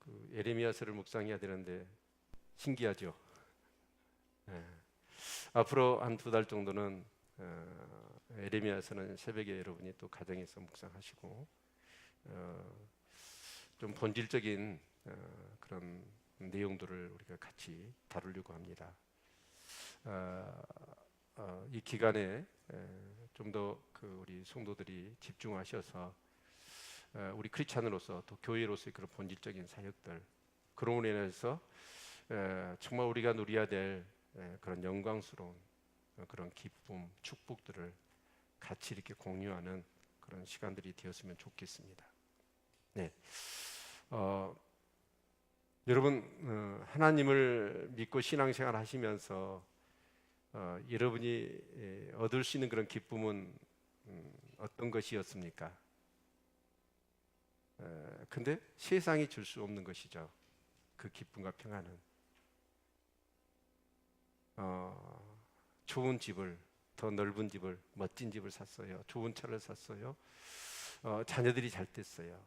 그 예레미야서를 묵상해야 되는데 신기하죠. 예. 앞으로 한 2달 정도는 예레미야서는 새벽에 여러분이 또 가정에서 묵상하시고 좀 본질적인 그런 내용들을 우리가 같이 다루려고 합니다. 이 기간에 좀 더 우리 성도들이 집중하셔서 우리 크리스찬으로서 또 교회로서의 그런 본질적인 사역들, 그로 인해서 정말 우리가 누려야 될 그런 영광스러운 그런 기쁨, 축복들을 같이 이렇게 공유하는 그런 시간들이 되었으면 좋겠습니다. 네, 여러분 하나님을 믿고 신앙생활 하시면서 여러분이 얻을 수 있는 그런 기쁨은 어떤 것이었습니까? 근데 세상이 줄 수 없는 것이죠. 그 기쁨과 평안은 좋은 집을, 더 넓은 집을, 멋진 집을 샀어요. 좋은 차를 샀어요. 자녀들이 잘 됐어요.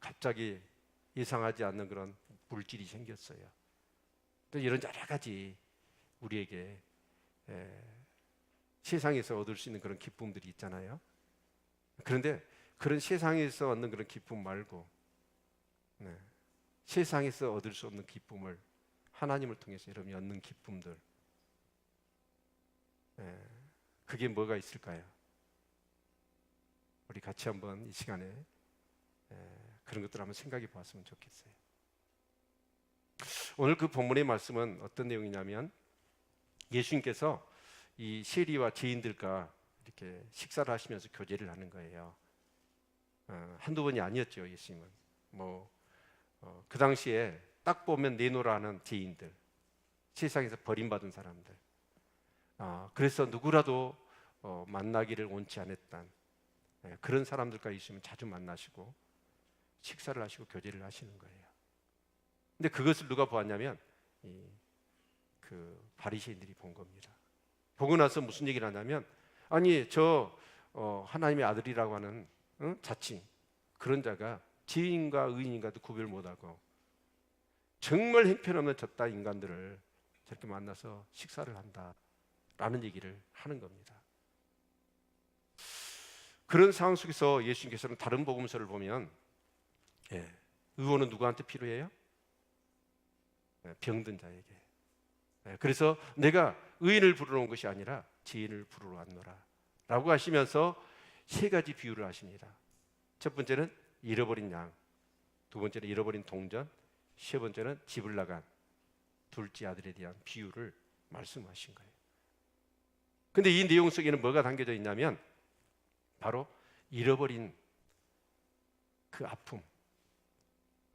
갑자기 예상하지 않는 그런 물질이 생겼어요. 또 이런 여러 가지 우리에게 세상에서 얻을 수 있는 그런 기쁨들이 있잖아요. 그런데 그런 세상에서 얻는 그런 기쁨 말고 세상에서 얻을 수 없는 기쁨을 하나님을 통해서 여러분이 얻는 기쁨들, 그게 뭐가 있을까요? 우리 같이 한번 이 시간에 그런 것들 한번 생각해 보았으면 좋겠어요. 오늘 그 본문의 말씀은 어떤 내용이냐면 예수님께서 이 세리와 죄인들과 이렇게 식사를 하시면서 교제를 하는 거예요. 한두 번이 아니었죠. 예수님은 그 당시에 딱 보면 내노라는 죄인들, 세상에서 버림받은 사람들, 그래서 누구라도 만나기를 원치 않았던 그런 사람들과 예수님은 자주 만나시고 식사를 하시고 교제를 하시는 거예요. 근데 그것을 누가 보았냐면 그 바리새인들이 본 겁니다. 보고 나서 무슨 얘기를 하냐면, 아니 저 하나님의 아들이라고 하는 자칭 그런 자가 죄인과 의인인가도 구별 못하고 정말 형편없는 저따 인간들을 저렇게 만나서 식사를 한다라는 얘기를 하는 겁니다. 그런 상황 속에서 예수님께서는 다른 복음서를 보면 의원은 누구한테 필요해요? 병든 자에게. 그래서 내가 의인을 부르러 온 것이 아니라 죄인을 부르러 왔노라 라고 하시면서 3가지 비유를 하십니다. 첫 번째는 잃어버린 양, 두 번째는 잃어버린 동전, 세 번째는 집을 나간 둘째 아들에 대한 비유를 말씀하신 거예요. 근데 이 내용 속에는 뭐가 담겨져 있냐면 바로 잃어버린 그 아픔,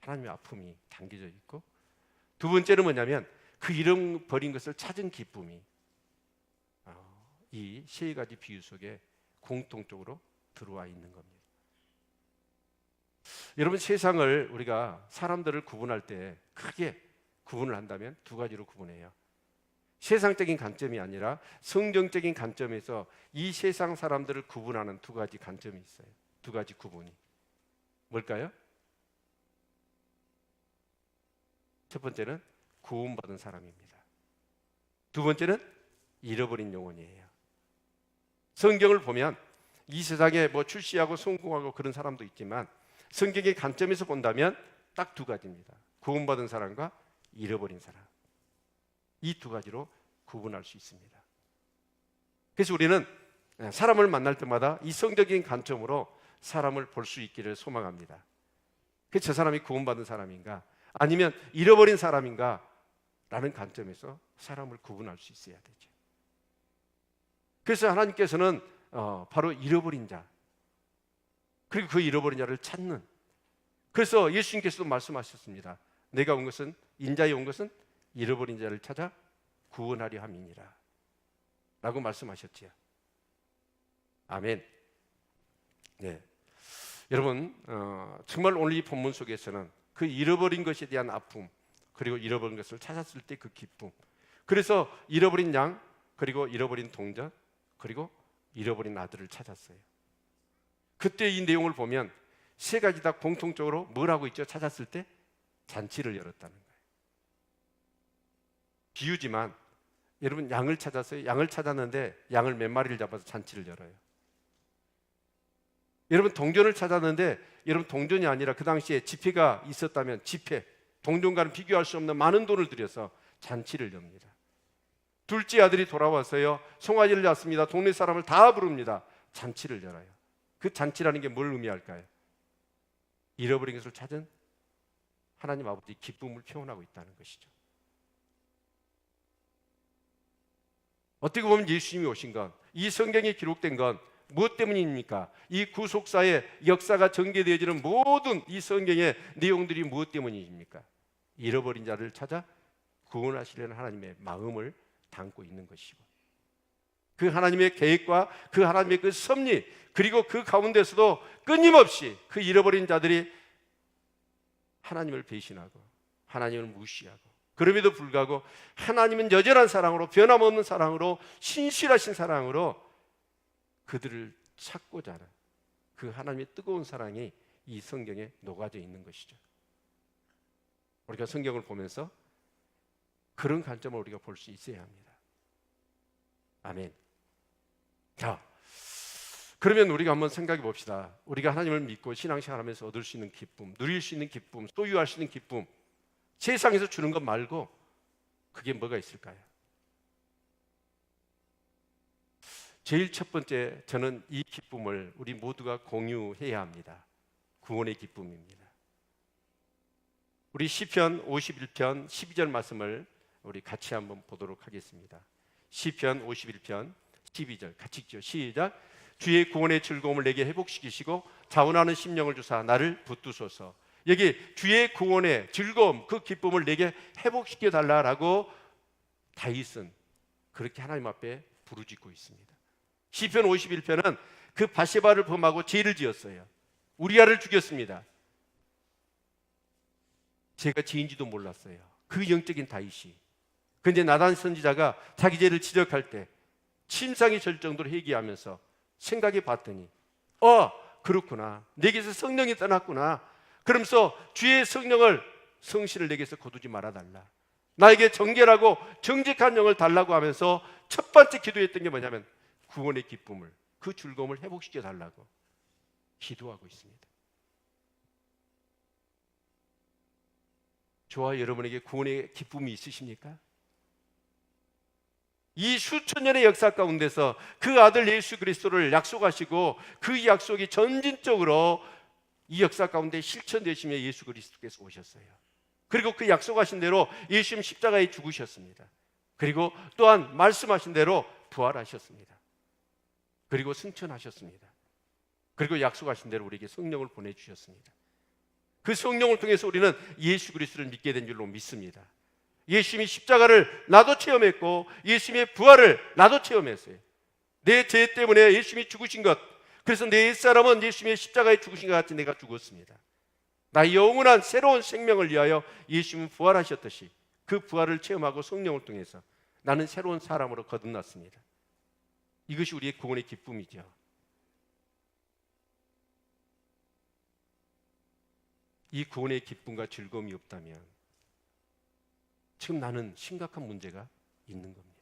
하나님의 아픔이 담겨져 있고, 두 번째는 뭐냐면 그 잃어버린 것을 찾은 기쁨이 이 3가지 비유 속에 공통적으로 들어와 있는 겁니다. 여러분, 세상을 우리가 사람들을 구분할 때 크게 구분을 한다면 2가지로 구분해요. 세상적인 관점이 아니라 성경적인 관점에서 이 세상 사람들을 구분하는 2가지 관점이 있어요. 2가지 구분이 뭘까요? 첫 번째는 구원받은 사람입니다. 두 번째는 잃어버린 영혼이에요. 성경을 보면 이 세상에 출세하고 성공하고 그런 사람도 있지만 성경의 관점에서 본다면 딱 2가지입니다. 구원받은 사람과 잃어버린 사람. 이 2가지로 구분할 수 있습니다. 그래서 우리는 사람을 만날 때마다 이 성경적인 관점으로 사람을 볼 수 있기를 소망합니다. 그래서 저 사람이 구원받은 사람인가 아니면 잃어버린 사람인가 라는 관점에서 사람을 구분할 수 있어야 되죠. 그래서 하나님께서는 바로 잃어버린 자, 그리고 그 잃어버린 자를 찾는, 그래서 예수님께서도 말씀하셨습니다. 내가 온 것은, 인자에 온 것은 잃어버린 자를 찾아 구원하려 함이니라 라고 말씀하셨지요. 아멘. 네. 여러분, 정말 오늘 이 본문 속에서는 그 잃어버린 것에 대한 아픔, 그리고 잃어버린 것을 찾았을 때 그 기쁨, 그래서 잃어버린 양, 그리고 잃어버린 동전, 그리고 잃어버린 아들을 찾았어요. 그때 이 내용을 보면 3가지 다 공통적으로 뭘 하고 있죠? 찾았을 때 잔치를 열었다는 거예요. 비유지만 여러분 양을 찾았어요? 양을 찾았는데 양을 몇 마리를 잡아서 잔치를 열어요. 여러분 동전을 찾았는데 여러분 동전이 아니라 그 당시에 지폐가 있었다면 지폐, 동전과는 비교할 수 없는 많은 돈을 들여서 잔치를 엽니다. 둘째 아들이 돌아와서요, 송아지를 낳습니다. 동네 사람을 다 부릅니다. 잔치를 열어요. 그 잔치라는 게 뭘 의미할까요? 잃어버린 것을 찾은 하나님 아버지의 기쁨을 표현하고 있다는 것이죠. 어떻게 보면 예수님이 오신 건, 이 성경에 기록된 건 무엇 때문입니까? 이 구속사의 역사가 전개되어지는 모든 이 성경의 내용들이 무엇 때문입니까? 잃어버린 자를 찾아 구원하시려는 하나님의 마음을 담고 있는 것이고, 그 하나님의 계획과 그 하나님의 그 섭리, 그리고 그 가운데서도 끊임없이 그 잃어버린 자들이 하나님을 배신하고 하나님을 무시하고, 그럼에도 불구하고 하나님은 여전한 사랑으로, 변함없는 사랑으로, 신실하신 사랑으로 그들을 찾고자 하는 그 하나님의 뜨거운 사랑이 이 성경에 녹아져 있는 것이죠. 우리가 성경을 보면서 그런 관점을 우리가 볼 수 있어야 합니다. 아멘. 자, 그러면 우리가 한번 생각해 봅시다. 우리가 하나님을 믿고 신앙생활하면서 얻을 수 있는 기쁨, 누릴 수 있는 기쁨, 소유할 수 있는 기쁨, 세상에서 주는 것 말고 그게 뭐가 있을까요? 제일 첫 번째, 저는 이 기쁨을 우리 모두가 공유해야 합니다. 구원의 기쁨입니다. 우리 시편 51편 12절 말씀을 우리 같이 한번 보도록 하겠습니다. 시편 51편 12절 같이 읽죠. 시작. 주의 구원의 즐거움을 내게 회복시키시고 자원하는 심령을 주사 나를 붙드소서. 여기 주의 구원의 즐거움, 그 기쁨을 내게 회복시켜 달라라고 다윗은 그렇게 하나님 앞에 부르짖고 있습니다. 시편 51편은 그 바세바를 범하고 죄를 지었어요. 우리아를 죽였습니다. 제가 죄인지도 몰랐어요. 그 영적인 다윗이. 그런데 나단 선지자가 자기 죄를 지적할 때 침상이 절 정도로 회개하면서 생각해 봤더니 그렇구나, 내게서 성령이 떠났구나. 그러면서 주의 성실을 내게서 거두지 말아달라, 나에게 정결하고 정직한 영을 달라고 하면서 첫 번째 기도했던 게 뭐냐면 구원의 기쁨을, 그 즐거움을 회복시켜 달라고 기도하고 있습니다. 저와 여러분에게 구원의 기쁨이 있으십니까? 이 수천 년의 역사 가운데서 그 아들 예수 그리스도를 약속하시고 그 약속이 전진적으로 이 역사 가운데 실천되시며 예수 그리스도께서 오셨어요. 그리고 그 약속하신 대로 예수님 십자가에 죽으셨습니다. 그리고 또한 말씀하신 대로 부활하셨습니다. 그리고 승천하셨습니다. 그리고 약속하신 대로 우리에게 성령을 보내주셨습니다. 그 성령을 통해서 우리는 예수 그리스도를 믿게 된 줄로 믿습니다. 예수님이 십자가를 나도 체험했고 예수님의 부활을 나도 체험했어요. 내 죄 때문에 예수님이 죽으신 것, 그래서 내 옛사람은 예수님의 십자가에 죽으신 것 같이 내가 죽었습니다. 나의 영원한 새로운 생명을 위하여 예수님은 부활하셨듯이 그 부활을 체험하고 성령을 통해서 나는 새로운 사람으로 거듭났습니다. 이것이 우리의 구원의 기쁨이죠. 이 구원의 기쁨과 즐거움이 없다면 지금 나는 심각한 문제가 있는 겁니다.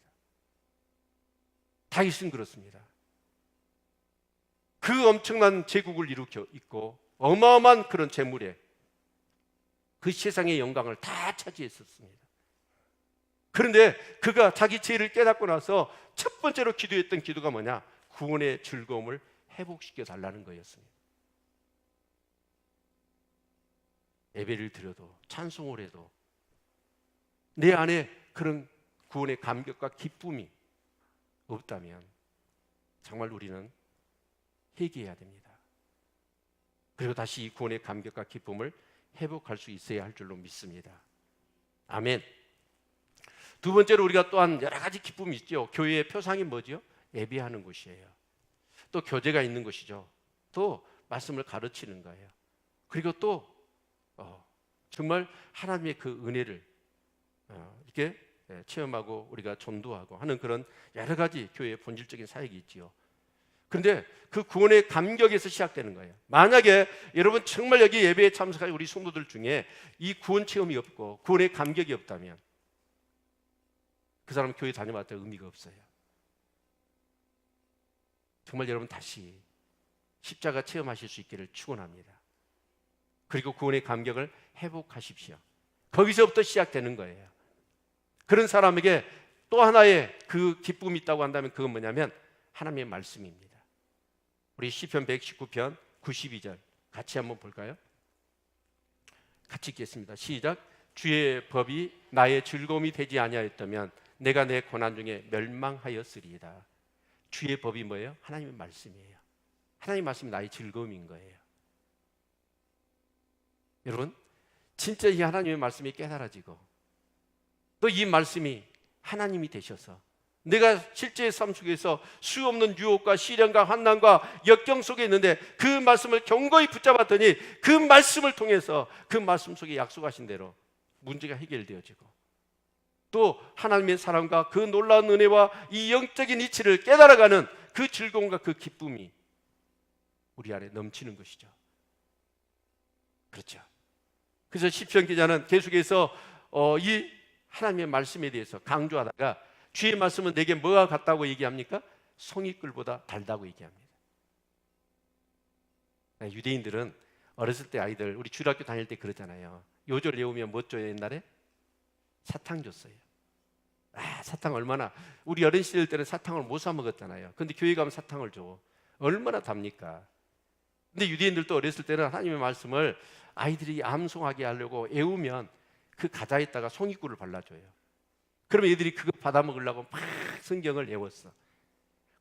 다윗은 그렇습니다. 그 엄청난 제국을 일으켜 있고 어마어마한 그런 재물에 그 세상의 영광을 다 차지했었습니다. 그런데 그가 자기 죄를 깨닫고 나서 첫 번째로 기도했던 기도가 뭐냐? 구원의 즐거움을 회복시켜 달라는 거였습니다. 예배를 드려도 찬송을 해도 내 안에 그런 구원의 감격과 기쁨이 없다면 정말 우리는 회개해야 됩니다. 그리고 다시 이 구원의 감격과 기쁨을 회복할 수 있어야 할 줄로 믿습니다. 아멘. 두 번째로 우리가 또한 여러 가지 기쁨이 있죠. 교회의 표상이 뭐죠? 예배하는 곳이에요. 또 교제가 있는 것이죠. 또 말씀을 가르치는 거예요. 그리고 또 정말 하나님의 그 은혜를 이렇게 체험하고 우리가 전도하고 하는 그런 여러 가지 교회의 본질적인 사역이 있지요. 그런데 그 구원의 감격에서 시작되는 거예요. 만약에 여러분 정말 여기 예배에 참석한 우리 성도들 중에 이 구원 체험이 없고 구원의 감격이 없다면 그 사람은 교회 다녀봤다 의미가 없어요. 정말 여러분 다시 십자가 체험하실 수 있기를 축원합니다. 그리고 구원의 감격을 회복하십시오. 거기서부터 시작되는 거예요. 그런 사람에게 또 하나의 그 기쁨이 있다고 한다면 그건 뭐냐면 하나님의 말씀입니다. 우리 시편 119편 92절 같이 한번 볼까요? 같이 읽겠습니다. 시작. 주의 법이 나의 즐거움이 되지 아니하였다면 내가 내 고난 중에 멸망하였으리이다. 주의 법이 뭐예요? 하나님의 말씀이에요. 하나님의 말씀이 나의 즐거움인 거예요. 여러분, 진짜 이 하나님의 말씀이 깨달아지고 또 이 말씀이 하나님이 되셔서 내가 실제 삶 속에서 수없는 유혹과 시련과 환난과 역경 속에 있는데 그 말씀을 견고히 붙잡았더니 그 말씀을 통해서 그 말씀 속에 약속하신 대로 문제가 해결되어지고 또 하나님의 사랑과 그 놀라운 은혜와 이 영적인 이치를 깨달아가는 그 즐거움과 그 기쁨이 우리 안에 넘치는 것이죠. 그렇죠. 그래서 시편 기자는 계속해서 이 하나님의 말씀에 대해서 강조하다가 주의 말씀은 내게 뭐가 같다고 얘기합니까? 송이꿀보다 달다고 얘기합니다. 유대인들은 어렸을 때 아이들 우리 주일학교 다닐 때 그러잖아요. 요절 외우면 뭐 줘요? 옛날에? 사탕 줬어요. 사탕 얼마나, 우리 어린 시절 때는 사탕을 못 사 먹었잖아요. 근데 교회 가면 사탕을 줘. 얼마나 답니까? 근데 유대인들도 어렸을 때는 하나님의 말씀을 아이들이 암송하게 하려고 외우면 그 가자에다가 송이꿀을 발라줘요. 그러면 애들이 그거 받아 먹으려고 막 성경을 외웠어.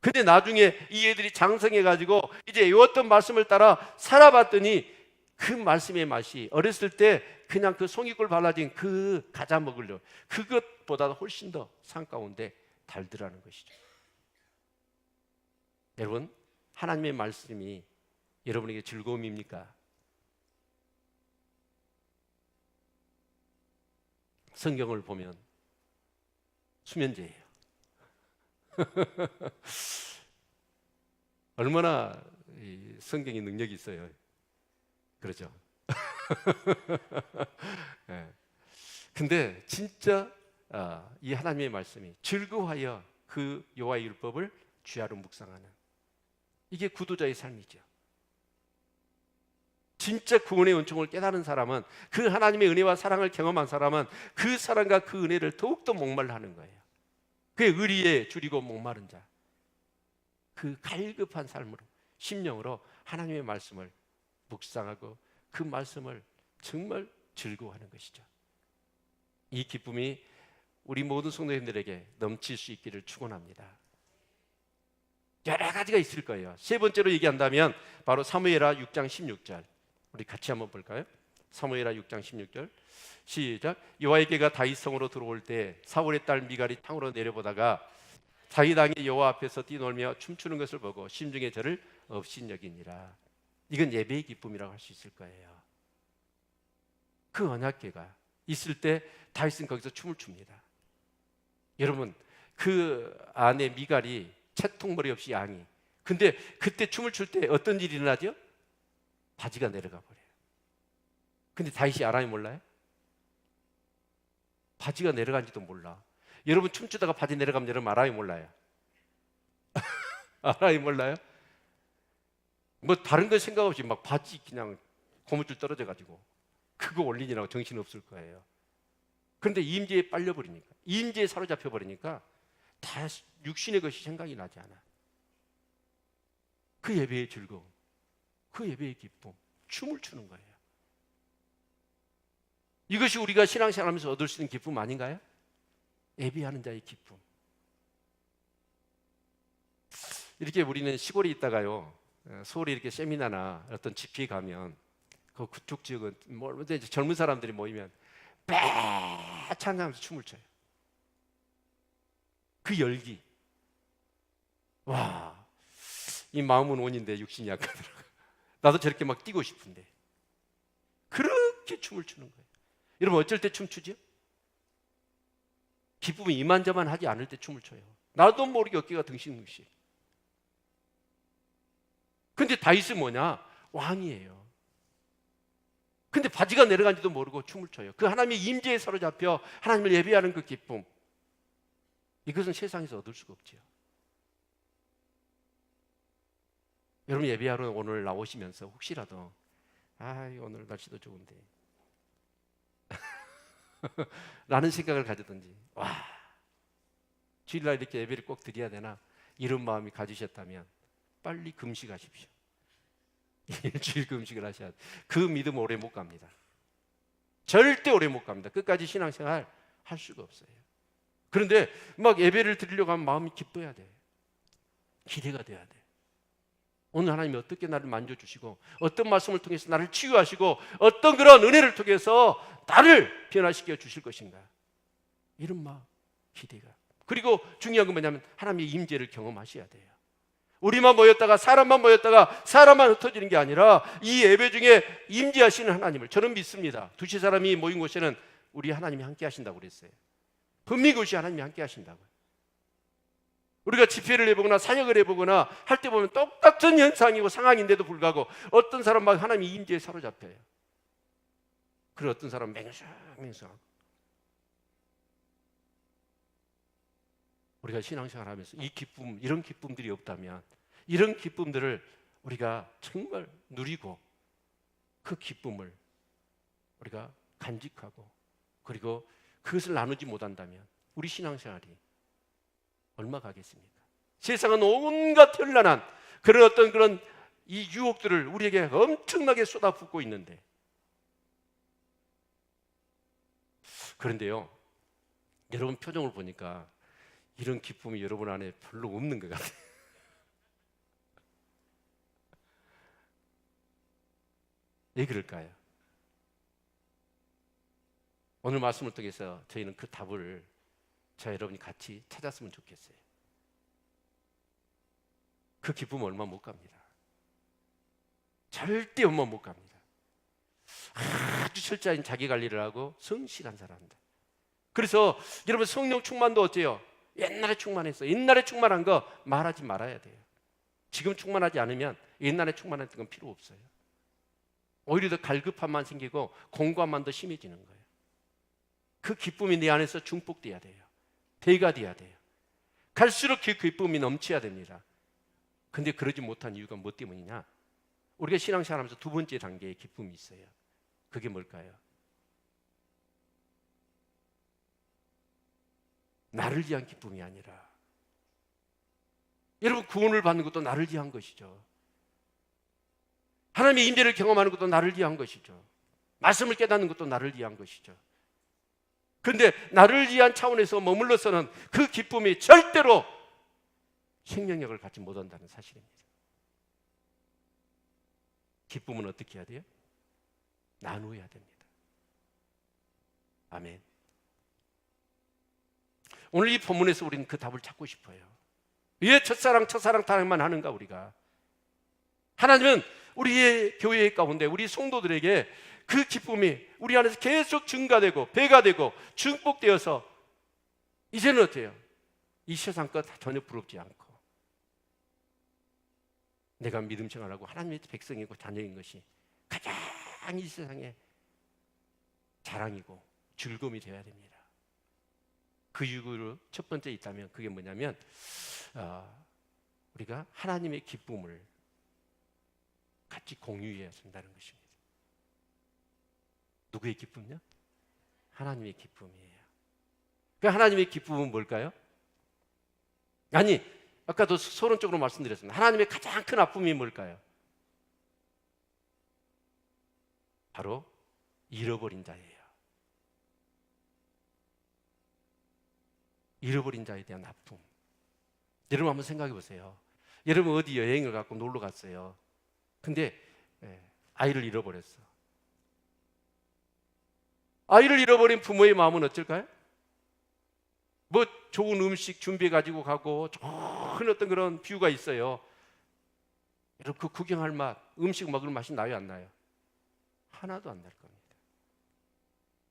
근데 나중에 이 애들이 장성해가지고 이제 외웠던 말씀을 따라 살아봤더니 그 말씀의 맛이 어렸을 때 그냥 그 송이꿀 발라진 그 과자 먹으려 그것보다 훨씬 더 상 가운데 달더라는 것이죠. 여러분, 하나님의 말씀이 여러분에게 즐거움입니까? 성경을 보면 수면제예요. 얼마나 이 성경이 능력이 있어요. 그렇죠? 네. 근데 진짜 이 하나님의 말씀이 즐거워하여 그 여호와의 율법을 주야로 묵상하는, 이게 구도자의 삶이죠. 진짜 구원의 은총을 깨달은 사람은, 그 하나님의 은혜와 사랑을 경험한 사람은 그 사랑과 그 은혜를 더욱더 목말라 하는 거예요. 그의 의리에 줄이고 목마른 자, 그 갈급한 삶으로, 심령으로 하나님의 말씀을 묵상하고 그 말씀을 정말 즐거워하는 것이죠. 이 기쁨이 우리 모든 성도님들에게 넘칠 수 있기를 축원합니다. 여러 가지가 있을 거예요. 세 번째로 얘기한다면 바로 사무엘하 6장 16절, 우리 같이 한번 볼까요? 사무엘하 6장 16절 시작. 여호와에게가 다윗 성으로 들어올 때 사울의 딸 미갈이 탕으로 내려보다가 자기 당이 여호와 앞에서 뛰놀며 춤추는 것을 보고 심중에 저를 업신여기니라. 이건 예배의 기쁨이라고 할 수 있을 거예요. 그 언약궤가 있을 때 다윗은 거기서 춤을 춥니다. 여러분, 그 아내 미갈이 채통머리 없이 양이, 근데 그때 춤을 출 때 어떤 일이 일어나죠? 바지가 내려가 버려요. 근데 다윗이 알아요, 몰라요? 바지가 내려간지도 몰라. 여러분 춤추다가 바지 내려가면 여러분 알아요, 몰라요? 알아요, 몰라요? 뭐 다른 거 생각 없이 막 바지 그냥 고무줄 떨어져 가지고 그거 올리느라고 정신 없을 거예요. 그런데 임재에 빨려버리니까, 임재에 사로잡혀 버리니까 다 육신의 것이 생각이 나지 않아. 그 예배의 즐거움, 그 예배의 기쁨, 춤을 추는 거예요. 이것이 우리가 신앙생활하면서 얻을 수 있는 기쁨 아닌가요? 예배하는 자의 기쁨. 이렇게 우리는 시골에 있다가요, 서울에 이렇게 세미나나 어떤 집회에 가면 그쪽 지역은 뭐 젊은 사람들이 모이면 찬양하면서 춤을 춰요. 그 열기, 와, 이 마음은 원인데 육신이 약하더라고. 나도 저렇게 막 뛰고 싶은데 그렇게 춤을 추는 거예요. 여러분 어쩔 때 춤추죠? 기쁨이 이만저만 하지 않을 때 춤을 춰요. 나도 모르게 어깨가 덩실덩실. 근데 다윗은 뭐냐? 왕이에요. 근데 바지가 내려간지도 모르고 춤을 춰요. 그 하나님의 임재에 사로잡혀 하나님을 예배하는 그 기쁨, 이것은 세상에서 얻을 수가 없지요. 여러분 예배하러 오늘 나오시면서 혹시라도 오늘 날씨도 좋은데 라는 생각을 가졌든지, 주일날 이렇게 예배를 꼭 드려야 되나, 이런 마음이 가지셨다면 빨리 금식하십시오. 일주일 금식을 하셔야 돼요. 그 믿음 오래 못 갑니다. 절대 오래 못 갑니다. 끝까지 신앙생활 할 수가 없어요. 그런데 막 예배를 드리려고 하면 마음이 기뻐야 돼. 기대가 돼야 돼. 오늘 하나님이 어떻게 나를 만져주시고, 어떤 말씀을 통해서 나를 치유하시고, 어떤 그런 은혜를 통해서 나를 변화시켜 주실 것인가, 이런 마음, 기대가. 그리고 중요한 건 뭐냐면 하나님의 임재를 경험하셔야 돼요. 우리만 모였다가, 사람만 모였다가 사람만 흩어지는 게 아니라 이 예배 중에 임재하시는 하나님을 저는 믿습니다. 두세 사람이 모인 곳에는 우리 하나님이 함께 하신다고 그랬어요. 분명히 그것이 하나님이 함께 하신다고요. 우리가 집회를 해보거나 사역을 해보거나 할 때 보면 똑같은 현상이고 상황인데도 불구하고 어떤 사람 막 하나님이 임재에 사로잡혀요. 그리고 어떤 사람은 맹수하고. 우리가 신앙생활하면서 이 기쁨, 이런 기쁨들이 없다면, 이런 기쁨들을 우리가 정말 누리고 그 기쁨을 우리가 간직하고, 그리고 그것을 나누지 못한다면 우리 신앙생활이 얼마 가겠습니까? 세상은 온갖 현란한 그런 이 유혹들을 우리에게 엄청나게 쏟아붓고 있는데, 그런데요, 여러분 표정을 보니까 이런 기쁨이 여러분 안에 별로 없는 것 같아요. 왜 그럴까요? 오늘 말씀을 통해서 저희는 그 답을 저와 여러분이 같이 찾았으면 좋겠어요. 그 기쁨은 얼마 못 갑니다. 절대 얼마 못 갑니다. 아주 철저한 자기 관리를 하고 성실한 사람들. 그래서 여러분 성령 충만도 어때요? 옛날에 충만했어. 옛날에 충만한 거 말하지 말아야 돼요. 지금 충만하지 않으면 옛날에 충만했던 건 필요 없어요. 오히려 더 갈급함만 생기고 공고함만 더 심해지는 거예요. 그 기쁨이 내 안에서 중복돼야 돼요. 배가 돼야 돼요. 갈수록 그 기쁨이 넘쳐야 됩니다. 근데 그러지 못한 이유가 뭐 때문이냐? 우리가 신앙생활하면서 두 번째 단계의 기쁨이 있어요. 그게 뭘까요? 나를 위한 기쁨이 아니라, 여러분 구원을 받는 것도 나를 위한 것이죠. 하나님의 임재를 경험하는 것도 나를 위한 것이죠. 말씀을 깨닫는 것도 나를 위한 것이죠. 그런데 나를 위한 차원에서 머물러서는 그 기쁨이 절대로 생명력을 갖지 못한다는 사실입니다. 기쁨은 어떻게 해야 돼요? 나누어야 됩니다. 아멘. 오늘 이 본문에서 우리는 그 답을 찾고 싶어요. 왜 첫사랑 타령만 하는가? 우리가 하나님은 우리의 교회 가운데 우리 성도들에게 그 기쁨이 우리 안에서 계속 증가되고 배가 되고 증폭되어서 이제는 어때요? 이 세상 것 전혀 부럽지 않고 내가 믿음 생활하고 하나님의 백성이고 자녀인 것이 가장 이 세상의 자랑이고 즐거움이 되어야 됩니다. 그 이유로 첫 번째 있다면 그게 뭐냐면 우리가 하나님의 기쁨을 같이 공유해야 된다는 것입니다. 누구의 기쁨요? 하나님의 기쁨이에요. 그 하나님의 기쁨은 뭘까요? 아니, 아까도 서론적으로 말씀드렸습니다. 하나님의 가장 큰 아픔이 뭘까요? 바로 잃어버린 자예요. 잃어버린 자에 대한 아픔. 여러분 한번 생각해 보세요. 여러분 어디 여행을 갖고 놀러 갔어요. 근데 아이를 잃어버렸어. 아이를 잃어버린 부모의 마음은 어떨까요? 뭐 좋은 음식 준비해 가지고 가고 좋은 어떤 그런 뷰가 있어요. 여러분 그 구경할 맛, 음식 먹을 맛이 나요, 안 나요? 하나도 안 날 겁니다.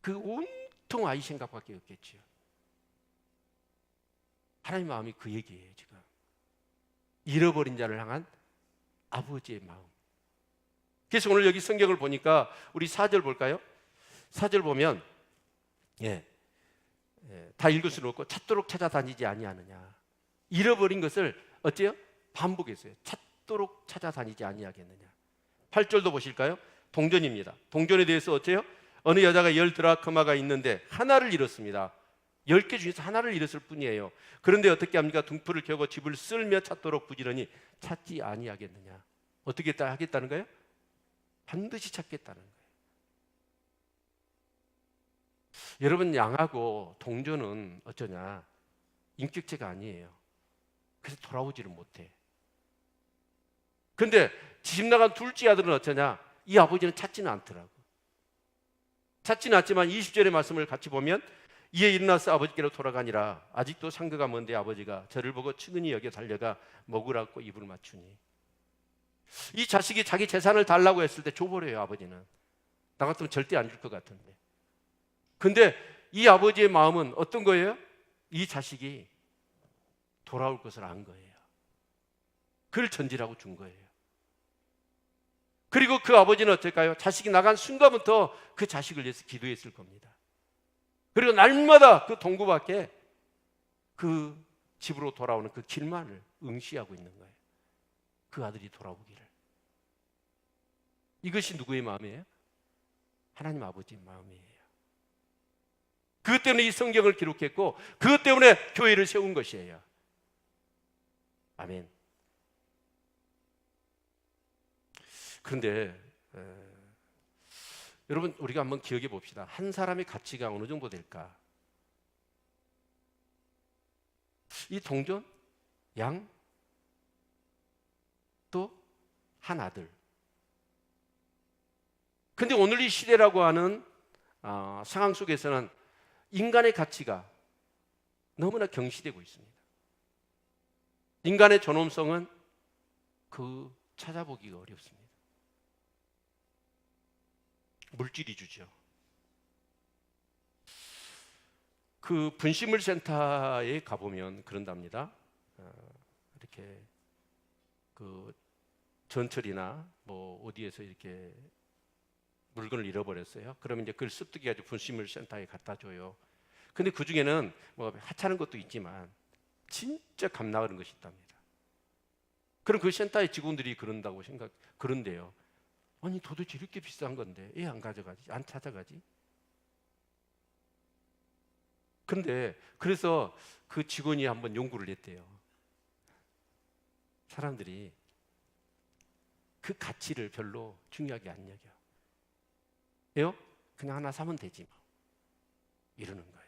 그 온통 아이 생각밖에 없겠지요. 하나님 마음이 그 얘기예요. 지금 잃어버린 자를 향한 아버지의 마음. 그래서 오늘 여기 성경을 보니까 우리 4절 볼까요? 4절 보면 다 읽을 수는 없고 찾도록 찾아다니지 아니하느냐. 잃어버린 것을 어때요? 반복했어요. 찾도록 찾아다니지 아니하겠느냐. 8절도 보실까요? 동전입니다. 동전에 대해서 어때요? 어느 여자가 10드라크마가 있는데 하나를 잃었습니다. 10개 중에서 하나를 잃었을 뿐이에요. 그런데 어떻게 합니까? 등불을 켜고 집을 쓸며 찾도록 부지런히 찾지 아니하겠느냐. 어떻게 하겠다는 거예요? 반드시 찾겠다는 거예요. 여러분, 양하고 동전은 어쩌냐? 인격체가 아니에요. 그래서 돌아오지를 못해. 근데 집 나간 둘째 아들은 어쩌냐? 이 아버지는 찾지는 않더라고. 찾지는 않지만 20절의 말씀을 같이 보면 이에 일어나서 아버지께로 돌아가니라. 아직도 상거가 먼데 아버지가 저를 보고 측은히 여겨 달려가 먹으라고 입을 맞추니. 이 자식이 자기 재산을 달라고 했을 때 줘버려요. 아버지는. 나 같으면 절대 안 줄 것 같은데. 근데 이 아버지의 마음은 어떤 거예요? 이 자식이 돌아올 것을 안 거예요. 그를 전지라고 준 거예요. 그리고 그 아버지는 어떨까요? 자식이 나간 순간부터 그 자식을 위해서 기도했을 겁니다. 그리고 날마다 그 동구 밖에 그 집으로 돌아오는 그 길만을 응시하고 있는 거예요. 그 아들이 돌아오기를. 이것이 누구의 마음이에요? 하나님 아버지의 마음이에요. 그것 때문에 이 성경을 기록했고 그것 때문에 교회를 세운 것이에요. 아멘. 그런데 여러분, 우리가 한번 기억해 봅시다. 한 사람의 가치가 어느 정도 될까? 이 동전, 양, 또 한 아들. 근데 오늘 이 시대라고 하는 상황 속에서는 인간의 가치가 너무나 경시되고 있습니다. 인간의 존엄성은 찾아보기가 어렵습니다. 물질이 주죠. 그 분식물 센터에 가보면 그런답니다. 이렇게 그 전철이나 뭐 어디에서 이렇게 물건을 잃어버렸어요. 그러면 이제 그걸 습득해 가지고 분식물 센터에 갖다 줘요. 근데 그 중에는 뭐 하찮은 것도 있지만 진짜 값나가는 것이 있답니다. 그럼 그 센터의 직원들이 그런데요. 아니 도대체 이렇게 비싼 건데 왜 안 가져가지? 안 찾아가지? 근데 그래서 그 직원이 한번 연구를 했대요. 사람들이 그 가치를 별로 중요하게 안 여겨. 왜요? 그냥 하나 사면 되지 뭐. 이러는 거예요.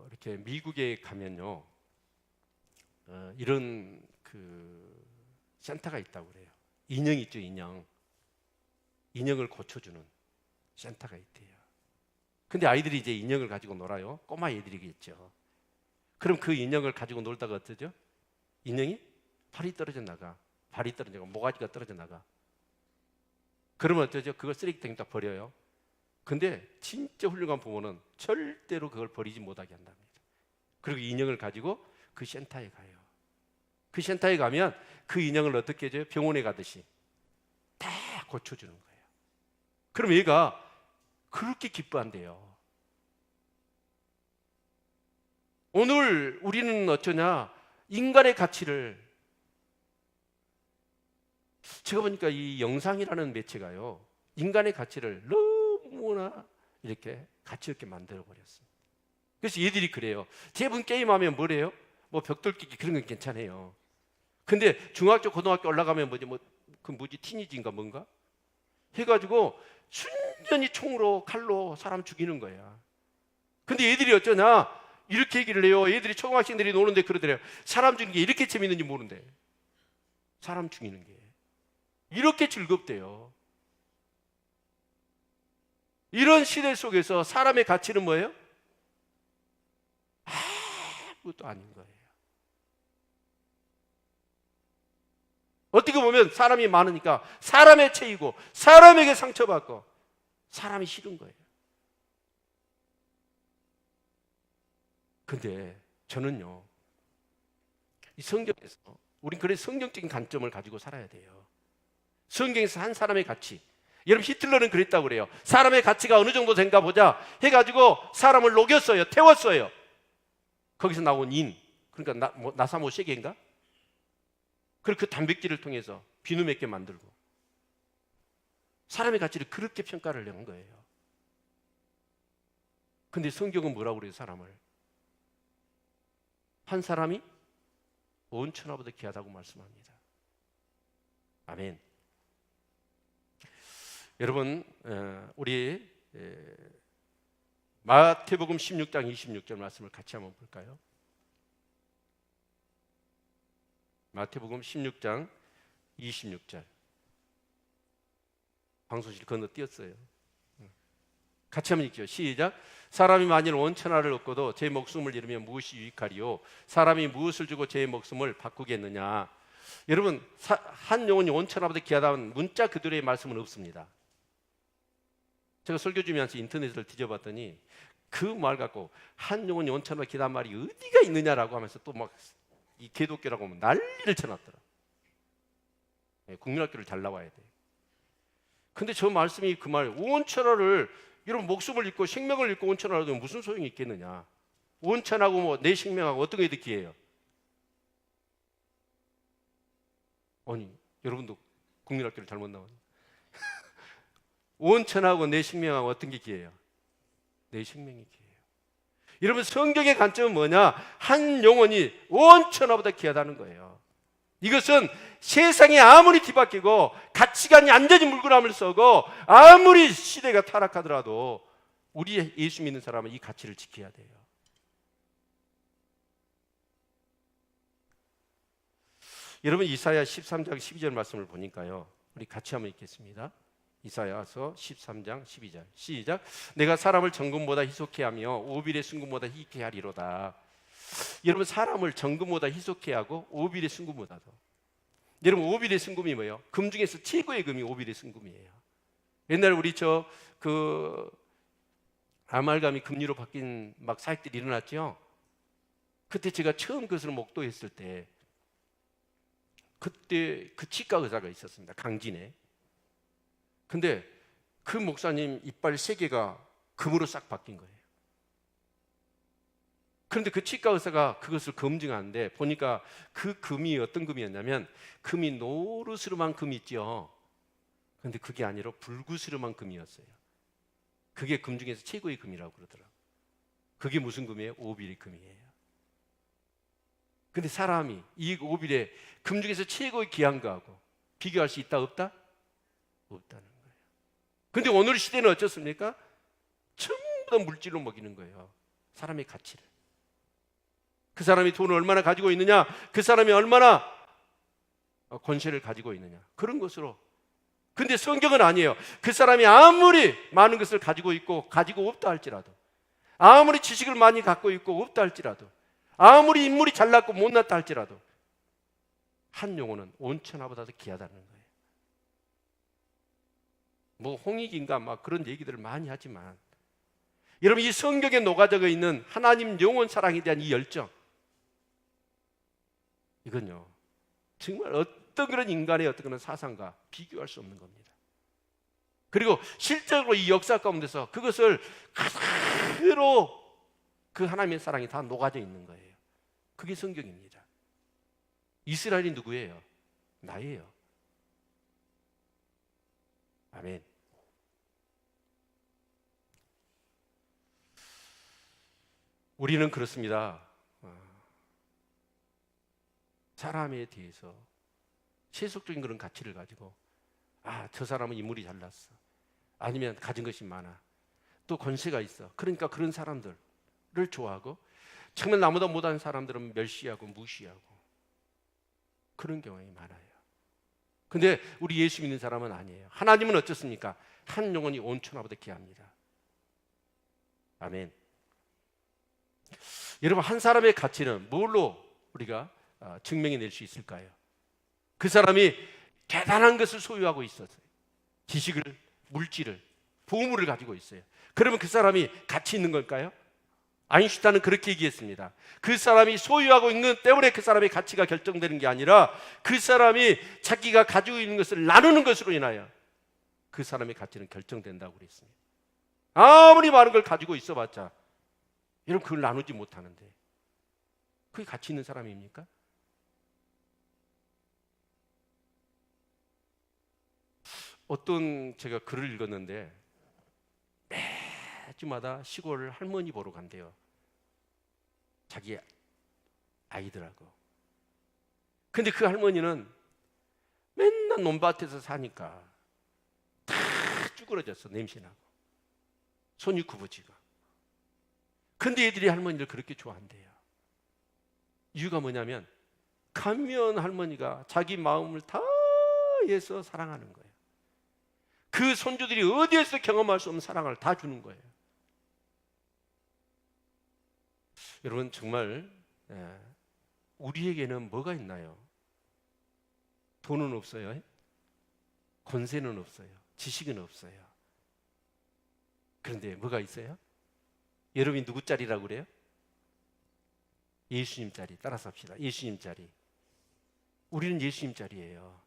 이렇게 미국에 가면요, 이런 그 센터가 있다고 그래요. 인형 있죠, 인형. 인형을 고쳐주는 센터가 있대요. 근데 아이들이 이제 인형을 가지고 놀아요. 꼬마 애들이겠죠. 그럼 그 인형을 가지고 놀다가 어떠죠? 인형이 팔이 떨어져 나가, 발이 떨어져 나가, 모가지가 떨어져 나가. 그러면 어떠죠? 그걸 쓰레기통에다 버려요. 근데 진짜 훌륭한 부모는 절대로 그걸 버리지 못하게 한답니다. 그리고 인형을 가지고 그 센터에 가요. 그 센터에 가면 그 인형을 어떻게 해줘요? 병원에 가듯이 다 고쳐주는 거예요. 그럼 얘가 그렇게 기뻐한대요. 오늘 우리는 어쩌냐? 인간의 가치를, 제가 보니까 이 영상이라는 매체가요, 인간의 가치를 너무나 이렇게 가치 없게 만들어 버렸습니다. 그래서 얘들이 그래요. 대부분 게임하면 뭐래요? 뭐 벽돌 끼기 그런 건 괜찮아요. 근데 중학교, 고등학교 올라가면 티니지인가 뭔가 해가지고 순전히 총으로, 칼로 사람 죽이는 거야. 근데 얘들이 어쩌냐? 이렇게 얘기를 해요. 얘들이 초등학생들이 노는데 그러더래요. 사람 죽이는 게 이렇게 재밌는지 모른대. 사람 죽이는 게 이렇게 즐겁대요. 이런 시대 속에서 사람의 가치는 뭐예요? 아무것도 아닌 거예요. 어떻게 보면 사람이 많으니까 사람의 체이고 사람에게 상처받고 사람이 싫은 거예요. 근데 저는요, 성경에서 우린 그런 성경적인 관점을 가지고 살아야 돼요. 성경에서 한 사람의 가치, 여러분 히틀러는 그랬다고 그래요. 사람의 가치가 어느 정도 된가 보자 해가지고 사람을 녹였어요. 태웠어요. 거기서 나온 인, 그러니까 나사모 세계인가? 그리고 그 단백질을 통해서 비누 맺게 만들고 사람의 가치를 그렇게 평가를 한 거예요. 근데 성경은 뭐라고 그래요? 사람을 한 사람이 온 천하보다 귀하다고 말씀합니다. 아멘. 여러분, 우리 마태복음 16장 26절 말씀을 같이 한번 볼까요? 마태복음 16장 26절. 방송실 건너뛰었어요. 같이 한번 읽죠. 시작. 사람이 만일 온 천하를 얻고도 제 목숨을 잃으면 무엇이 유익하리요? 사람이 무엇을 주고 제 목숨을 바꾸겠느냐? 여러분, 한 영혼이 온 천하보다 귀하다는 문자 그대로의 말씀은 없습니다. 제가 설교 주면서 인터넷을 뒤져봤더니 그 말 갖고 한 영혼이 온 천하보다 귀하다는 말이 어디가 있느냐라고 하면서 또 막 이 개독교라고 하면 난리를 쳐놨더라. 국민학교를 잘 나와야 돼. 근데 저 말씀이 그 말, 온 천하를 여러분 목숨을 잃고 생명을 잃고 온 천하를 얻으면 무슨 소용이 있겠느냐? 온 천하고 뭐 내 생명하고 어떤 게 더 귀해요? 아니, 여러분도 국민학교를 잘못 나왔네. 온 천하고 내 생명하고 어떤 게 귀해요? 내 생명이 귀해요. 여러분, 성경의 관점은 뭐냐? 한 영혼이 온 천하보다 귀하다는 거예요. 이것은 세상이 아무리 뒤바뀌고 가치관이 완전히 물구나무를 서고 아무리 시대가 타락하더라도 우리 예수 믿는 사람은 이 가치를 지켜야 돼요. 여러분, 이사야 13장 12절 말씀을 보니까요, 우리 같이 한번 읽겠습니다. 이사야서 13장 12절 시작. 내가 사람을 정금보다 희속케 하며 오빌의 순금보다 희귀케 하리로다. 여러분, 사람을 정금보다 희속케 하고 오빌의 순금보다도. 여러분, 오빌의 순금이 뭐예요? 금 중에서 최고의 금이 오빌의 순금이에요. 옛날에 우리 아말감이 금리로 바뀐 막 사역들이 일어났죠. 그때 제가 처음 그것을 목도했을 때 그때 그 치과 의사가 있었습니다. 강진에. 근데 그 목사님 이빨 3개가 금으로 싹 바뀐 거예요. 그런데 그 치과 의사가 그것을 검증하는데 보니까 그 금이 어떤 금이었냐면 금이 노르스름한 금이 있죠. 그런데 그게 아니라 불구스름한 금이었어요. 그게 금 중에서 최고의 금이라고 그러더라고요. 그게 무슨 금이에요? 오빌의 금이에요. 근데 사람이 이 오빌의 금 중에서 최고의 귀한 거하고 비교할 수 있다 없다? 없다는 거예요. 근데 오늘 시대는 어떻습니까? 전부 다 물질로 먹이는 거예요. 사람의 가치를. 그 사람이 돈을 얼마나 가지고 있느냐, 그 사람이 얼마나 권세를 가지고 있느냐, 그런 것으로. 근데 성경은 아니에요. 그 사람이 아무리 많은 것을 가지고 있고 가지고 없다 할지라도, 아무리 지식을 많이 갖고 있고 없다 할지라도, 아무리 인물이 잘났고 못났다 할지라도 한 영혼은 온 천하보다 더 귀하다는 거예요. 뭐 홍익인가 막 그런 얘기들을 많이 하지만 여러분, 이 성경에 녹아져 있는 하나님 영혼 사랑에 대한 이 열정, 이건요 정말 어떤 그런 인간의 어떤 그런 사상과 비교할 수 없는 겁니다. 그리고 실제로 이 역사 가운데서 그것을 그대로 그 하나님의 사랑이 다 녹아져 있는 거예요. 그게 성경입니다. 이스라엘이 누구예요? 나예요. 아멘. 우리는 그렇습니다. 사람에 대해서 세속적인 그런 가치를 가지고, 저 사람은 인물이 잘났어, 아니면 가진 것이 많아, 또 권세가 있어, 그러니까 그런 사람들을 좋아하고 정말 나보다 못한 사람들은 멸시하고 무시하고 그런 경향이 많아요. 근데 우리 예수 믿는 사람은 아니에요. 하나님은 어떻습니까? 한 영혼이 온 천하보다 귀합니다. 아멘. 여러분, 한 사람의 가치는 뭘로 우리가 증명해낼 수 있을까요? 그 사람이 대단한 것을 소유하고 있었어요. 지식을, 물질을, 보물을 가지고 있어요. 그러면 그 사람이 가치 있는 걸까요? 아인슈타인은 그렇게 얘기했습니다. 그 사람이 소유하고 있는 때문에 그 사람의 가치가 결정되는 게 아니라 그 사람이 자기가 가지고 있는 것을 나누는 것으로 인하여 그 사람의 가치는 결정된다고 그랬습니다. 아무리 많은 걸 가지고 있어봤자 여러분 그걸 나누지 못하는데 그게 가치 있는 사람입니까? 어떤 제가 글을 읽었는데 매주마다 시골 할머니 보러 간대요. 자기 아이들하고. 근데 그 할머니는 맨날 논밭에서 사니까 다 쭈그러졌어. 냄새나고 손이 굽어지고. 근데 애들이 할머니를 그렇게 좋아한대요. 이유가 뭐냐면 가면 할머니가 자기 마음을 다해서 사랑하는 거예요. 그 손주들이 어디에서 경험할 수 없는 사랑을 다 주는 거예요. 여러분 정말 우리에게는 뭐가 있나요? 돈은 없어요. 권세는 없어요. 지식은 없어요. 그런데 뭐가 있어요? 여러분이 누구 짤이라고 그래요? 예수님 짤이. 따라서 합시다. 예수님 짤이. 우리는 예수님 짤이에요.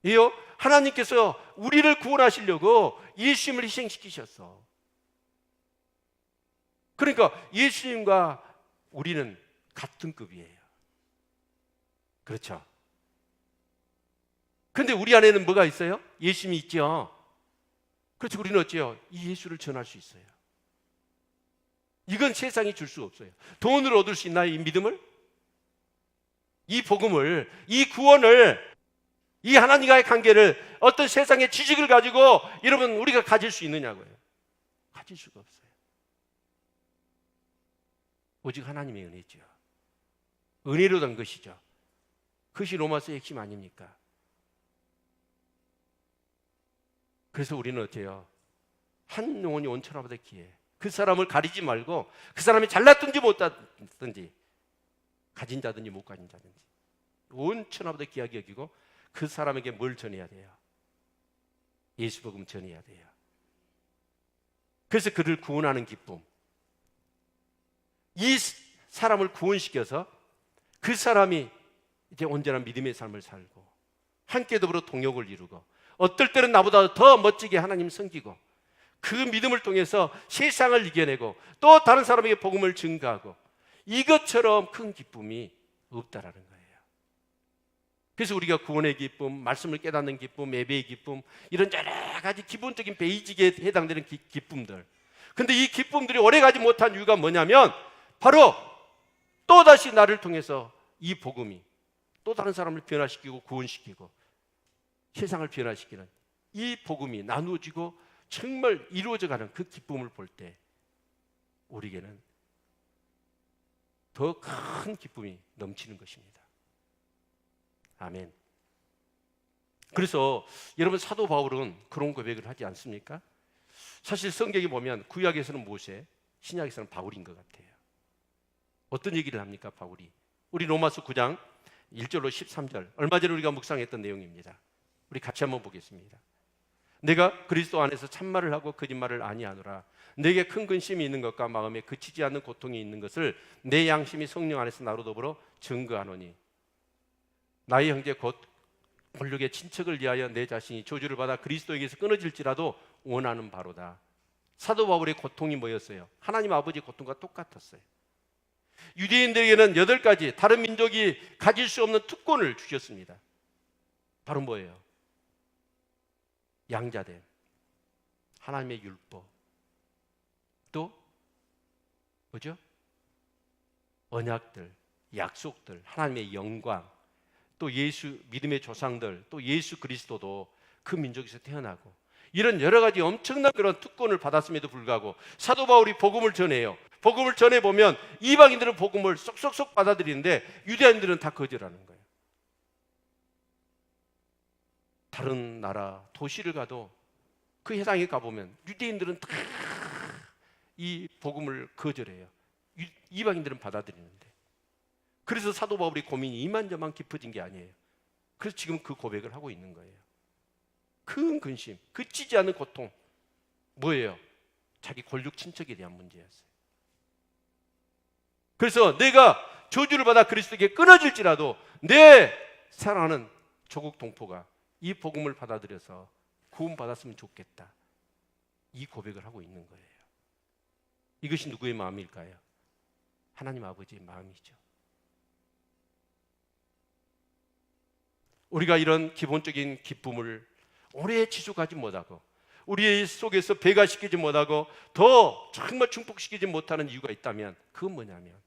이요? 하나님께서 우리를 구원하시려고 예수님을 희생시키셨어. 그러니까 예수님과 우리는 같은 급이에요. 그렇죠? 근데 우리 안에는 뭐가 있어요? 예수님이 있죠. 그렇죠. 우리는 어째요? 이 예수를 전할 수 있어요. 이건 세상이 줄 수 없어요. 돈으로 얻을 수 있나요? 이 믿음을? 이 복음을, 이 구원을, 이 하나님과의 관계를 어떤 세상의 지식을 가지고 여러분 우리가 가질 수 있느냐고요. 가질 수가 없어요. 오직 하나님의 은혜죠. 은혜로 된 것이죠. 그것이 로마서의 핵심 아닙니까? 그래서 우리는 어때요? 한 영혼이 온천하보다 기해. 그 사람을 가리지 말고 그 사람이 잘났든지 못났든지 가진 자든지 못 가진 자든지 온천하보다 귀하게 여기고 그 사람에게 뭘 전해야 돼요? 예수 복음 전해야 돼요. 그래서 그를 구원하는 기쁨, 이 사람을 구원시켜서 그 사람이 이제 온전한 믿음의 삶을 살고 함께 더불어 동역을 이루고 어떨 때는 나보다 더 멋지게 하나님 섬기고 그 믿음을 통해서 세상을 이겨내고 또 다른 사람에게 복음을 증가하고 이것처럼 큰 기쁨이 없다라는 거예요. 그래서 우리가 구원의 기쁨, 말씀을 깨닫는 기쁨, 예배의 기쁨 이런 여러 가지 기본적인 베이직에 해당되는 기쁨들. 근데 이 기쁨들이 오래가지 못한 이유가 뭐냐면 바로 또다시 나를 통해서 이 복음이 또 다른 사람을 변화시키고 구원시키고 세상을 변화시키는 이 복음이 나누어지고 정말 이루어져가는 그 기쁨을 볼 때 우리에게는 더 큰 기쁨이 넘치는 것입니다. 아멘. 그래서 여러분 사도 바울은 그런 고백을 하지 않습니까? 사실 성경에 보면 구약에서는 모세, 신약에서는 바울인 것 같아요. 어떤 얘기를 합니까 바울이? 우리 로마서 9장 1절로 13절 얼마 전에 우리가 묵상했던 내용입니다. 우리 같이 한번 보겠습니다. 내가 그리스도 안에서 참말을 하고 거짓말을 아니하노라. 내게 큰 근심이 있는 것과 마음에 그치지 않는 고통이 있는 것을 내 양심이 성령 안에서 나로 더불어 증거하노니 나의 형제 곧 권력의 친척을 위하여 내 자신이 저주를 받아 그리스도에게서 끊어질지라도 원하는 바로다. 사도 바울의 고통이 뭐였어요? 하나님 아버지의 고통과 똑같았어요. 유대인들에게는 8가지 다른 민족이 가질 수 없는 특권을 주셨습니다. 바로 뭐예요? 양자됨, 하나님의 율법, 또 뭐죠? 언약들, 약속들, 하나님의 영광, 또 예수 믿음의 조상들, 또 예수 그리스도도 그 민족에서 태어나고 이런 여러 가지 엄청난 그런 특권을 받았음에도 불구하고 사도 바울이 복음을 전해요. 복음을 전해보면 이방인들은 복음을 쏙쏙쏙 받아들이는데 유대인들은 다 거절하는 거예요. 다른 나라 도시를 가도 그 해당에 가보면 유대인들은 다 이 복음을 거절해요. 이방인들은 받아들이는데. 그래서 사도 바울의 고민이 이만저만 깊어진 게 아니에요. 그래서 지금 그 고백을 하고 있는 거예요. 큰 근심, 그치지 않는 고통. 뭐예요? 자기 권력 친척에 대한 문제였어요. 그래서 내가 저주를 받아 그리스도에게 끊어질지라도 내 사랑하는 조국 동포가 이 복음을 받아들여서 구원받았으면 좋겠다. 이 고백을 하고 있는 거예요. 이것이 누구의 마음일까요? 하나님 아버지의 마음이죠. 우리가 이런 기본적인 기쁨을 오래 지속하지 못하고 우리 속에서 배가시키지 못하고 더 정말 충족시키지 못하는 이유가 있다면 그건 뭐냐면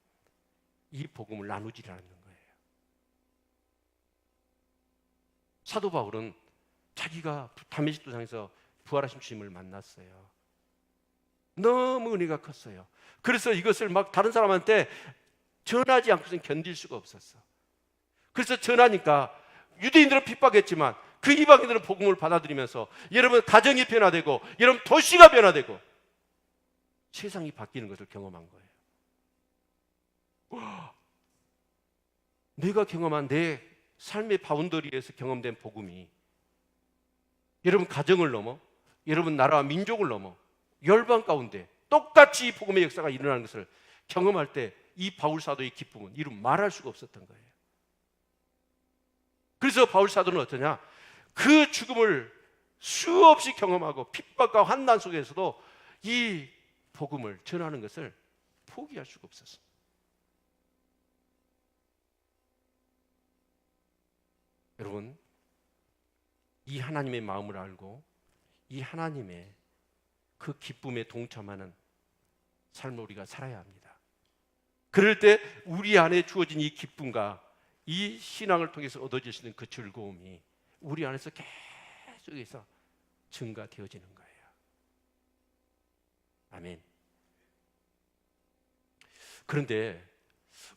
이 복음을 나누지 않는 거예요. 사도 바울은 자기가 다메섹 도상에서 부활하신 주님을 만났어요. 너무 은혜가 컸어요. 그래서 이것을 막 다른 사람한테 전하지 않고서는 견딜 수가 없었어. 그래서 전하니까 유대인들은 핍박했지만 그 이방인들은 복음을 받아들이면서 여러분 가정이 변화되고 여러분 도시가 변화되고 세상이 바뀌는 것을 경험한 거예요. 와, 내가 경험한 내 삶의 바운더리에서 경험된 복음이 여러분 가정을 넘어 여러분 나라와 민족을 넘어 열방 가운데 똑같이 이 복음의 역사가 일어나는 것을 경험할 때 이 바울 사도의 기쁨은 이루 말할 수가 없었던 거예요. 그래서 바울 사도는 어떠냐? 그 죽음을 수없이 경험하고 핍박과 환난 속에서도 이 복음을 전하는 것을 포기할 수가 없었어요. 여러분, 이 하나님의 마음을 알고 이 하나님의 그 기쁨에 동참하는 삶을 우리가 살아야 합니다. 그럴 때 우리 안에 주어진 이 기쁨과 이 신앙을 통해서 얻어질 수 있는 그 즐거움이 우리 안에서 계속해서 증가되어지는 거예요. 아멘. 그런데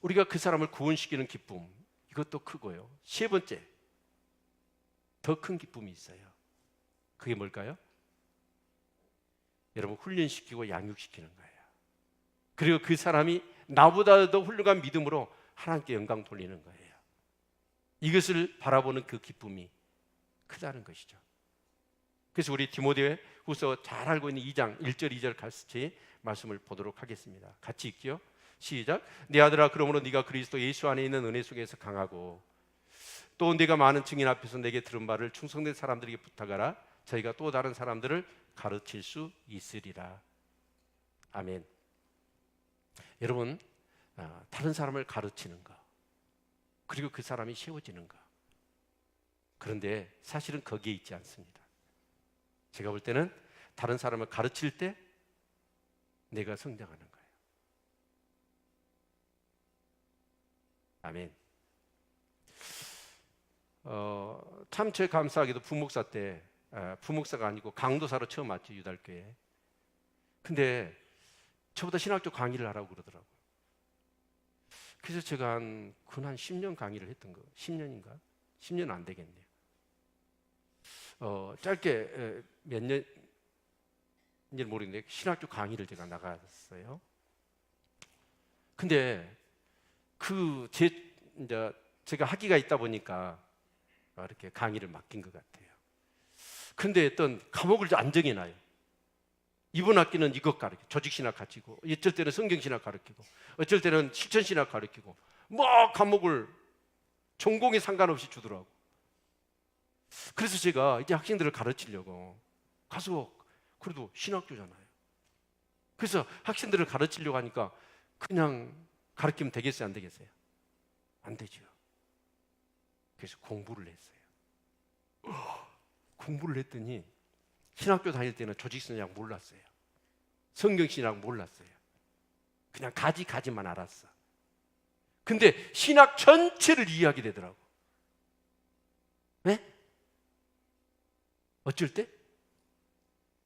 우리가 그 사람을 구원시키는 기쁨, 이것도 크고요. 세 번째, 더 큰 기쁨이 있어요. 그게 뭘까요? 여러분, 훈련시키고 양육시키는 거예요. 그리고 그 사람이 나보다 더 훌륭한 믿음으로 하나님께 영광 돌리는 거예요. 이것을 바라보는 그 기쁨이 크다는 것이죠. 그래서 우리 디모데후서 잘 알고 있는 2장 1절 2절 같이 말씀을 보도록 하겠습니다. 같이 읽기요. 시작. 내 아들아, 그러므로 네가 그리스도 예수 안에 있는 은혜 속에서 강하고 또 네가 많은 증인 앞에서 내게 들은 바를 충성된 사람들에게 부탁하라. 저희가 또 다른 사람들을 가르칠 수 있으리라. 아멘. 여러분, 다른 사람을 가르치는 것, 그리고 그 사람이 세워지는 것, 그런데 사실은 거기에 있지 않습니다. 제가 볼 때는 다른 사람을 가르칠 때 내가 성장하는 거예요. 아멘. 참 제 감사하게도 부목사 때 부목사가 아니고 강도사로 처음 왔죠, 유달교회. 근데 저보다 신학교 강의를 하라고 그러더라고요. 그래서 제가 한 10년 강의를 했던 거, 10년인가? 10년 안 되겠네요. 짧게 몇 년인지 모르겠는데 신학교 강의를 제가 나갔어요. 근데 제가 학위가 있다 보니까 이렇게 강의를 맡긴 것 같아요. 근데 어떤 과목을 안 정해놔요. 이번 학기는 이것 가르치고 조직신학 가르치고 어쩔 때는 성경신학 가르치고 어쩔 때는 실천신학 가르치고 뭐 과목을 전공에 상관없이 주더라고. 그래서 제가 이제 학생들을 가르치려고 가서, 그래도 신학교잖아요. 그래서 학생들을 가르치려고 하니까 그냥 가르치면 되겠어요, 안 되겠어요? 안 되죠. 그래서 공부를 했어요. 공부를 했더니 신학교 다닐 때는 조직신학 몰랐어요. 성경신학 몰랐어요. 그냥 가지만 알았어. 근데 신학 전체를 이해하게 되더라고. 네? 어쩔 때?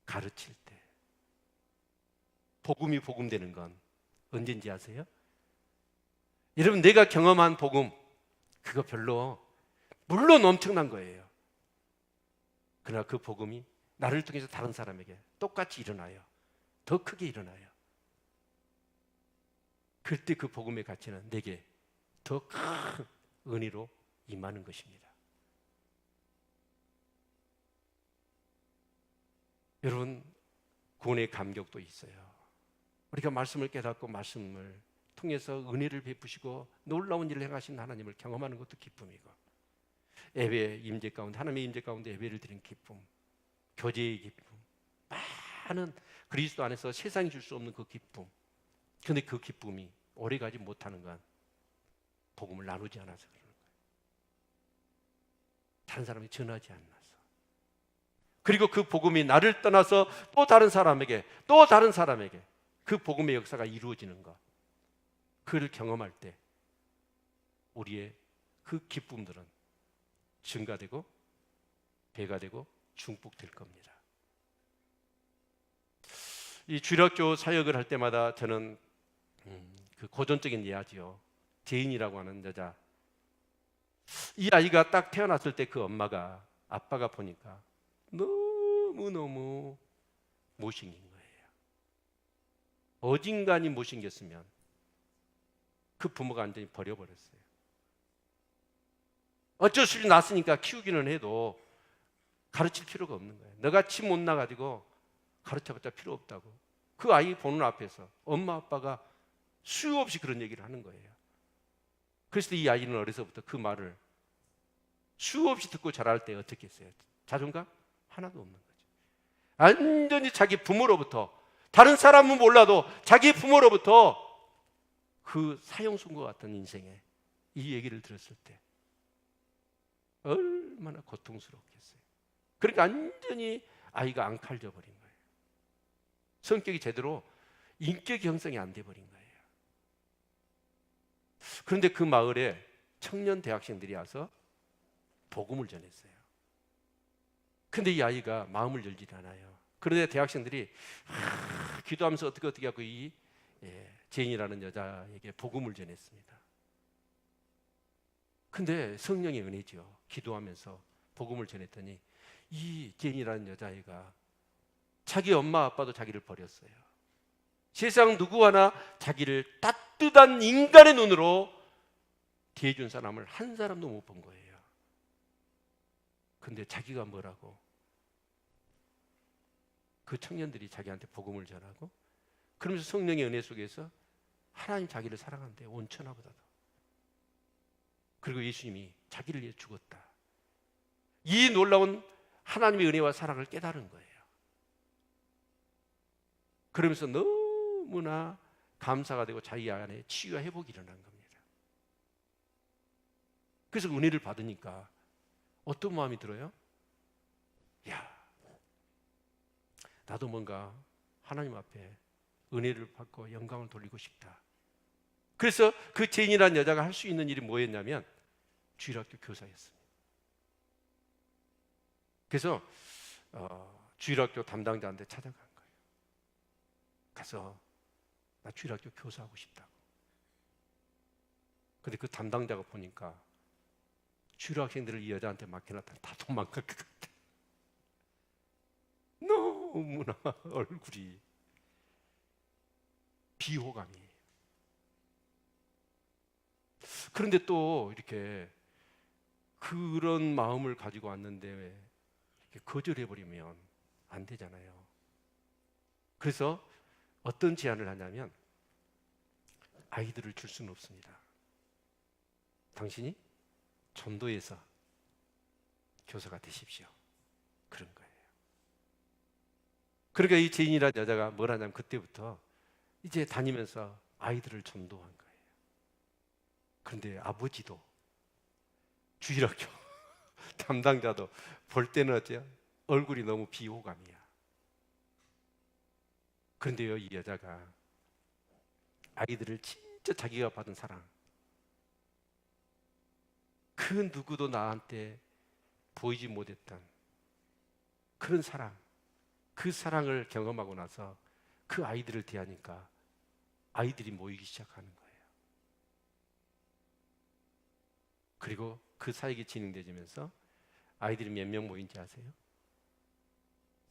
가르칠 때. 복음이 복음되는 건 언제인지 아세요? 여러분, 내가 경험한 복음, 그거 별로, 물론 엄청난 거예요. 그러나 그 복음이 나를 통해서 다른 사람에게 똑같이 일어나요. 더 크게 일어나요. 그때 그 복음의 가치는 내게 더 큰 은혜로 임하는 것입니다. 여러분, 구원의 감격도 있어요. 우리가 말씀을 깨닫고 말씀을 통해서 은혜를 베푸시고 놀라운 일을 행하신 하나님을 경험하는 것도 기쁨이고, 예배 임재 가운데, 하나님의 임재 가운데 예배를 드리는 기쁨, 교제의 기쁨, 많은 그리스도 안에서 세상이 줄 수 없는 그 기쁨. 그런데 그 기쁨이 오래가지 못하는 건 복음을 나누지 않아서 그러는 거예요. 다른 사람이 전하지 않아서. 그리고 그 복음이 나를 떠나서 또 다른 사람에게, 또 다른 사람에게 그 복음의 역사가 이루어지는 것, 그를 경험할 때 우리의 그 기쁨들은 증가되고 배가 되고 중복될 겁니다. 이 주일학교 사역을 할 때마다 저는 그 고전적인 예화지요. 제인이라고 하는 여자, 이 아이가 딱 태어났을 때 그 엄마가, 아빠가 보니까 너무너무 못생긴 거예요. 어딘가니 못생겼으면 그 부모가 완전히 버려버렸어요. 어쩔 수 없이 낳았으니까 키우기는 해도 가르칠 필요가 없는 거예요. 너같이 못 나가지고 가르쳐봤자 필요 없다고. 그 아이 보는 앞에서 엄마 아빠가 수없이 그런 얘기를 하는 거예요. 그래서 이 아이는 어려서부터 그 말을 수없이 듣고 자랄 때 어떻게 했어요? 자존감? 하나도 없는 거죠. 완전히 자기 부모로부터, 다른 사람은 몰라도 자기 부모로부터 그 사형수과 같은 인생에 이 얘기를 들었을 때 얼마나 고통스럽겠어요. 그러니까 완전히 아이가 앙칼져 버린 거예요. 성격이 제대로 인격 형성이 안 돼 버린 거예요. 그런데 그 마을에 청년 대학생들이 와서 복음을 전했어요. 근데 이 아이가 마음을 열지 않아요. 그런데 대학생들이 기도하면서 어떻게 하고 이 제인이라는 여자에게 복음을 전했습니다. 근데 성령의 은혜죠. 기도하면서 복음을 전했더니 이 제인이라는 여자애가 자기 엄마 아빠도 자기를 버렸어요. 세상 누구 하나 자기를 따뜻한 인간의 눈으로 대해준 사람을 한 사람도 못 본 거예요. 근데 자기가 뭐라고? 그 청년들이 자기한테 복음을 전하고, 그러면서 성령의 은혜 속에서 하나님 자기를 사랑한대, 온천하보다도. 그리고 예수님이 자기를 위해 죽었다. 이 놀라운 하나님의 은혜와 사랑을 깨달은 거예요. 그러면서 너무나 감사가 되고 자기 안에 치유와 회복이 일어난 겁니다. 그래서 은혜를 받으니까 어떤 마음이 들어요? 야, 나도 뭔가 하나님 앞에 은혜를 받고 영광을 돌리고 싶다. 그래서 그 제인이라는 여자가 할 수 있는 일이 뭐였냐면 주일학교 교사였습니다. 그래서 주일학교 담당자한테 찾아간 거예요. 가서 나 주일학교 교사하고 싶다고. 근데 그 담당자가 보니까 주일학생들을 이 여자한테 맡겨놨다면 다 도망갈 것 같아. 너무나 얼굴이 비호감이에요. 그런데 또 이렇게 그런 마음을 가지고 왔는데 이렇게 거절해버리면 안 되잖아요. 그래서 어떤 제안을 하냐면 아이들을 줄 수는 없습니다. 당신이 전도에서 교사가 되십시오. 그런 거예요. 그러니까 이 제인이라는 여자가 뭘 하냐면 그때부터 이제 다니면서 아이들을 전도한 거예요. 그런데 아버지도 주일학교 담당자도 볼 때는 어때요? 얼굴이 너무 비호감이야. 그런데요, 이 여자가 아이들을 진짜 자기가 받은 사랑, 그 누구도 나한테 보이지 못했던 그런 사랑, 그 사랑을 경험하고 나서 그 아이들을 대하니까 아이들이 모이기 시작하는 거예요. 그리고 그 사역이 진행되면서 아이들이 몇 명 모인지 아세요?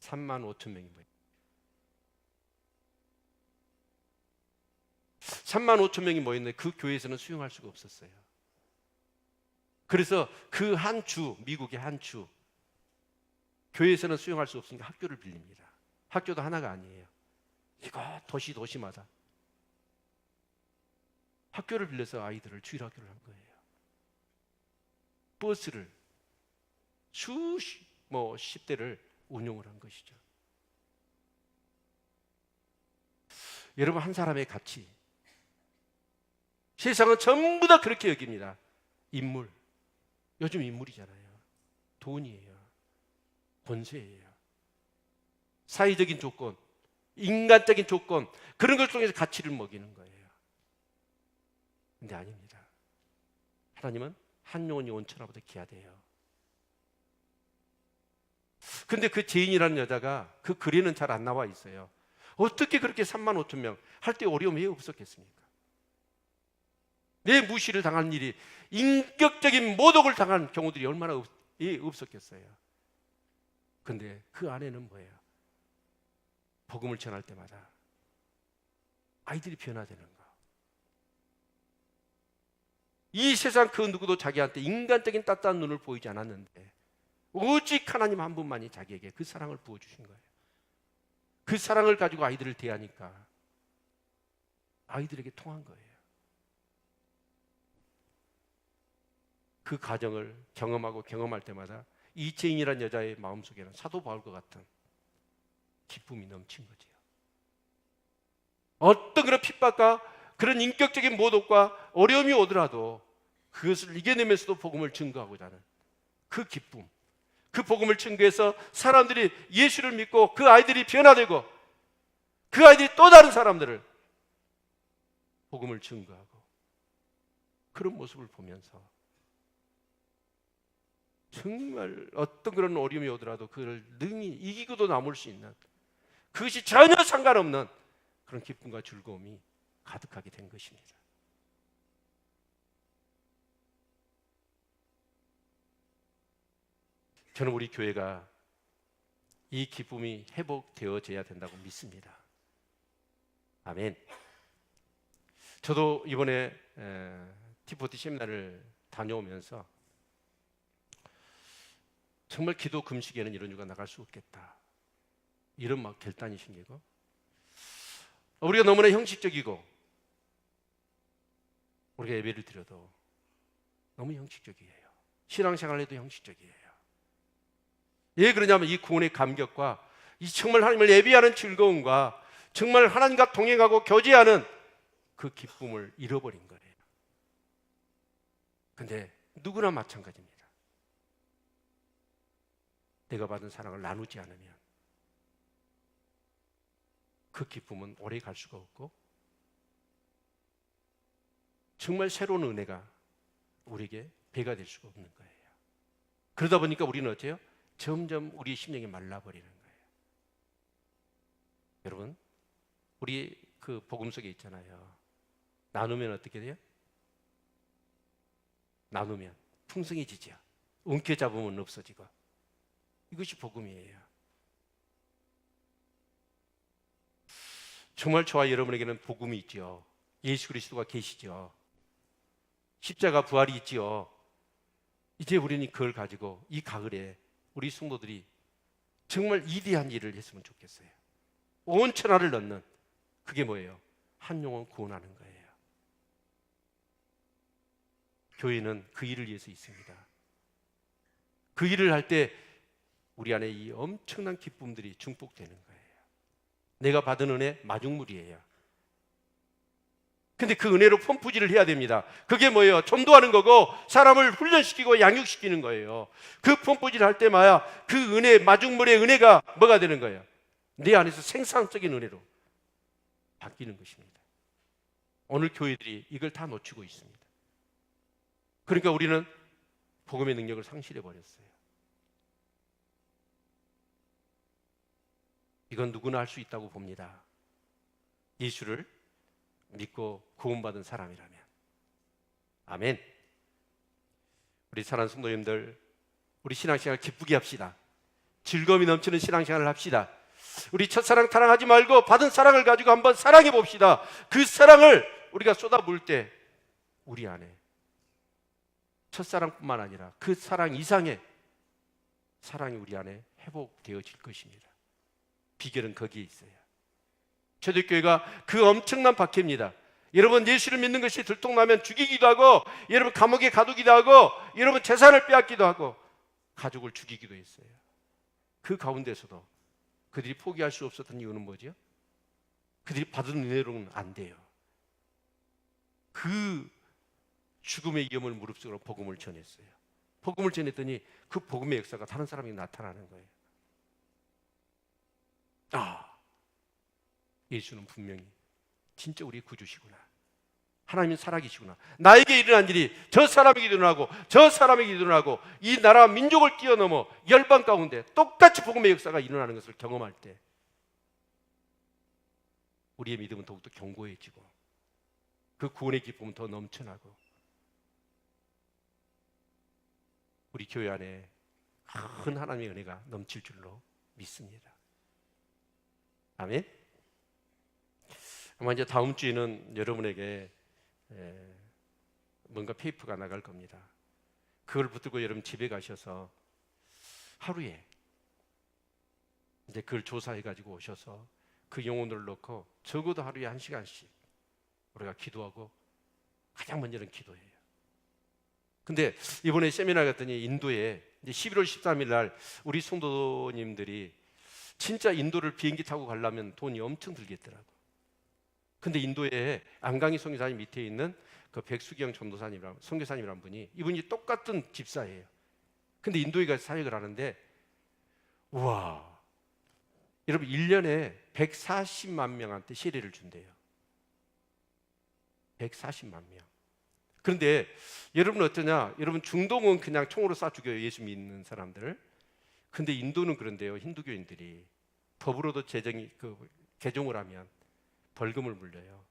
3만 5천 명이 모여요. 3만 5천 명이 모였는데 그 교회에서는 수용할 수가 없었어요. 그래서 그 한 주, 미국의 한 주, 교회에서는 수용할 수 없으니까 학교를 빌립니다. 학교도 하나가 아니에요. 이거 도시마다. 학교를 빌려서 아이들을 주일학교를 한 거예요. 버스를 수십 대를 운용을 한 것이죠. 여러분, 한 사람의 가치, 세상은 전부 다 그렇게 여깁니다. 인물, 요즘 인물이잖아요. 돈이에요. 권세예요. 사회적인 조건, 인간적인 조건, 그런 걸 통해서 가치를 먹이는 거예요. 근데 아닙니다. 하나님은 한 영혼이 온천하보다 귀하대요. 근데 그 제인이라는 여자가 그 글에는 잘 안 나와 있어요. 어떻게 그렇게 3만 5천 명 할 때 어려움이 왜 없었겠습니까? 내 무시를 당한 일이, 인격적인 모독을 당한 경우들이 얼마나 없었겠어요. 근데 그 안에는 뭐예요? 복음을 전할 때마다 아이들이 변화되는 거. 이 세상 그 누구도 자기한테 인간적인 따뜻한 눈을 보이지 않았는데 오직 하나님 한 분만이 자기에게 그 사랑을 부어주신 거예요. 그 사랑을 가지고 아이들을 대하니까 아이들에게 통한 거예요. 그 과정을 경험하고 경험할 때마다 이채인이라는 여자의 마음속에는 사도 바울과 같은 기쁨이 넘친 거지요. 어떤 그런 핍박과 그런 인격적인 모독과 어려움이 오더라도 그것을 이겨내면서도 복음을 증거하고자 하는 그 기쁨, 그 복음을 증거해서 사람들이 예수를 믿고 그 아이들이 변화되고 그 아이들이 또 다른 사람들을 복음을 증거하고 그런 모습을 보면서 정말 어떤 그런 어려움이 오더라도 그걸 능히 이기고도 남을 수 있는, 그것이 전혀 상관없는 그런 기쁨과 즐거움이 가득하게 된 것입니다. 저는 우리 교회가 이 기쁨이 회복되어져야 된다고 믿습니다. 아멘. 저도 이번에 T40 세미나를 다녀오면서 정말 기도 금식에는 이런 이유가 나갈 수 없겠다, 이런 막 결단이 생기고, 우리가 너무나 형식적이고 우리가 예배를 드려도 너무 형식적이에요. 신앙생활 해도 형식적이에요. 왜 그러냐면 이 구원의 감격과 이 정말 하나님을 예배하는 즐거움과 정말 하나님과 동행하고 교제하는 그 기쁨을 잃어버린 거예요. 근데 누구나 마찬가지입니다. 내가 받은 사랑을 나누지 않으면 그 기쁨은 오래 갈 수가 없고 정말 새로운 은혜가 우리에게 배가 될 수가 없는 거예요. 그러다 보니까 우리는 어째요? 점점 우리의 심령이 말라버리는 거예요. 여러분, 우리 그 복음 속에 있잖아요. 나누면 어떻게 돼요? 나누면 풍성해지죠. 움켜잡으면 없어지고. 이것이 복음이에요. 정말 저와 여러분에게는 복음이 있죠. 예수 그리스도가 계시죠. 십자가 부활이 있죠. 이제 우리는 그걸 가지고 이 가을에 우리 성도들이 정말 위대한 일을 했으면 좋겠어요. 온 천하를 넣는, 그게 뭐예요? 한 영혼 구원하는 거예요. 교회는 그 일을 위해서 있습니다. 그 일을 할 때 우리 안에 이 엄청난 기쁨들이 증폭되는 거예요. 내가 받은 은혜 마중물이에요. 근데 그 은혜로 펌프질을 해야 됩니다. 그게 뭐예요? 전도하는 거고 사람을 훈련시키고 양육시키는 거예요. 그 펌프질 할 때마야 그 은혜, 마중물의 은혜가 뭐가 되는 거예요? 내 안에서 생산적인 은혜로 바뀌는 것입니다. 오늘 교회들이 이걸 다 놓치고 있습니다. 그러니까 우리는 복음의 능력을 상실해 버렸어요. 이건 누구나 할 수 있다고 봅니다. 예수를 믿고 구원받은 사람이라면. 아멘. 우리 사랑하는 성도님들, 우리 신앙생활 기쁘게 합시다. 즐거움이 넘치는 신앙생활을 합시다. 우리 첫사랑 타랑하지 말고 받은 사랑을 가지고 한번 사랑해 봅시다. 그 사랑을 우리가 쏟아부을 때 우리 안에 첫사랑뿐만 아니라 그 사랑 이상의 사랑이 우리 안에 회복되어질 것입니다. 비결은 거기에 있어요. 초대교회가 그 엄청난 박해입니다. 여러분 예수를 믿는 것이 들통나면 죽이기도 하고, 여러분 감옥에 가두기도 하고, 여러분 재산을 빼앗기도 하고, 가족을 죽이기도 했어요. 그 가운데서도 그들이 포기할 수 없었던 이유는 뭐죠? 그들이 받은 은혜로는 안 돼요. 그 죽음의 위험을 무릅쓰고 복음을 전했어요. 복음을 전했더니 그 복음의 역사가 다른 사람이 나타나는 거예요. 예수는 분명히 진짜 우리의 구주시구나. 하나님은 살아계시구나. 나에게 일어난 일이 저 사람에게 일어나고 저 사람에게 일어나고 이 나라와 민족을 뛰어넘어 열방 가운데 똑같이 복음의 역사가 일어나는 것을 경험할 때 우리의 믿음은 더욱더 견고해지고 그 구원의 기쁨은 더 넘쳐나고 우리 교회 안에 큰 하나님의 은혜가 넘칠 줄로 믿습니다. 아멘. 아마 이제 다음 주에는 여러분에게 뭔가 페이퍼가 나갈 겁니다. 그걸 붙들고 여러분 집에 가셔서 하루에 이제 그걸 조사해 가지고 오셔서 그 영혼을 넣고 적어도 하루에 1시간씩 우리가 기도하고 가장 먼저는 기도해요. 근데 이번에 세미나 갔더니 인도에 이제 11월 13일 날 우리 성도님들이 진짜 인도를 비행기 타고 가려면 돈이 엄청 들겠더라고. 근데 인도에 안강희 선교사님 밑에 있는 그 백수경 전도사님이라는 선교사님이라는 분이 이분이 똑같은 집사예요. 근데 인도에 가서 사역을 하는데 우와, 여러분 1년에 140만 명한테 세례를 준대요. 140만 명. 그런데 여러분은 어떠냐? 여러분 중동은 그냥 총으로 쏴 죽여요, 예수 믿는 사람들을. 근데 인도는 그런데요, 힌두교인들이 법으로도 개종을 하면 벌금을 물려요.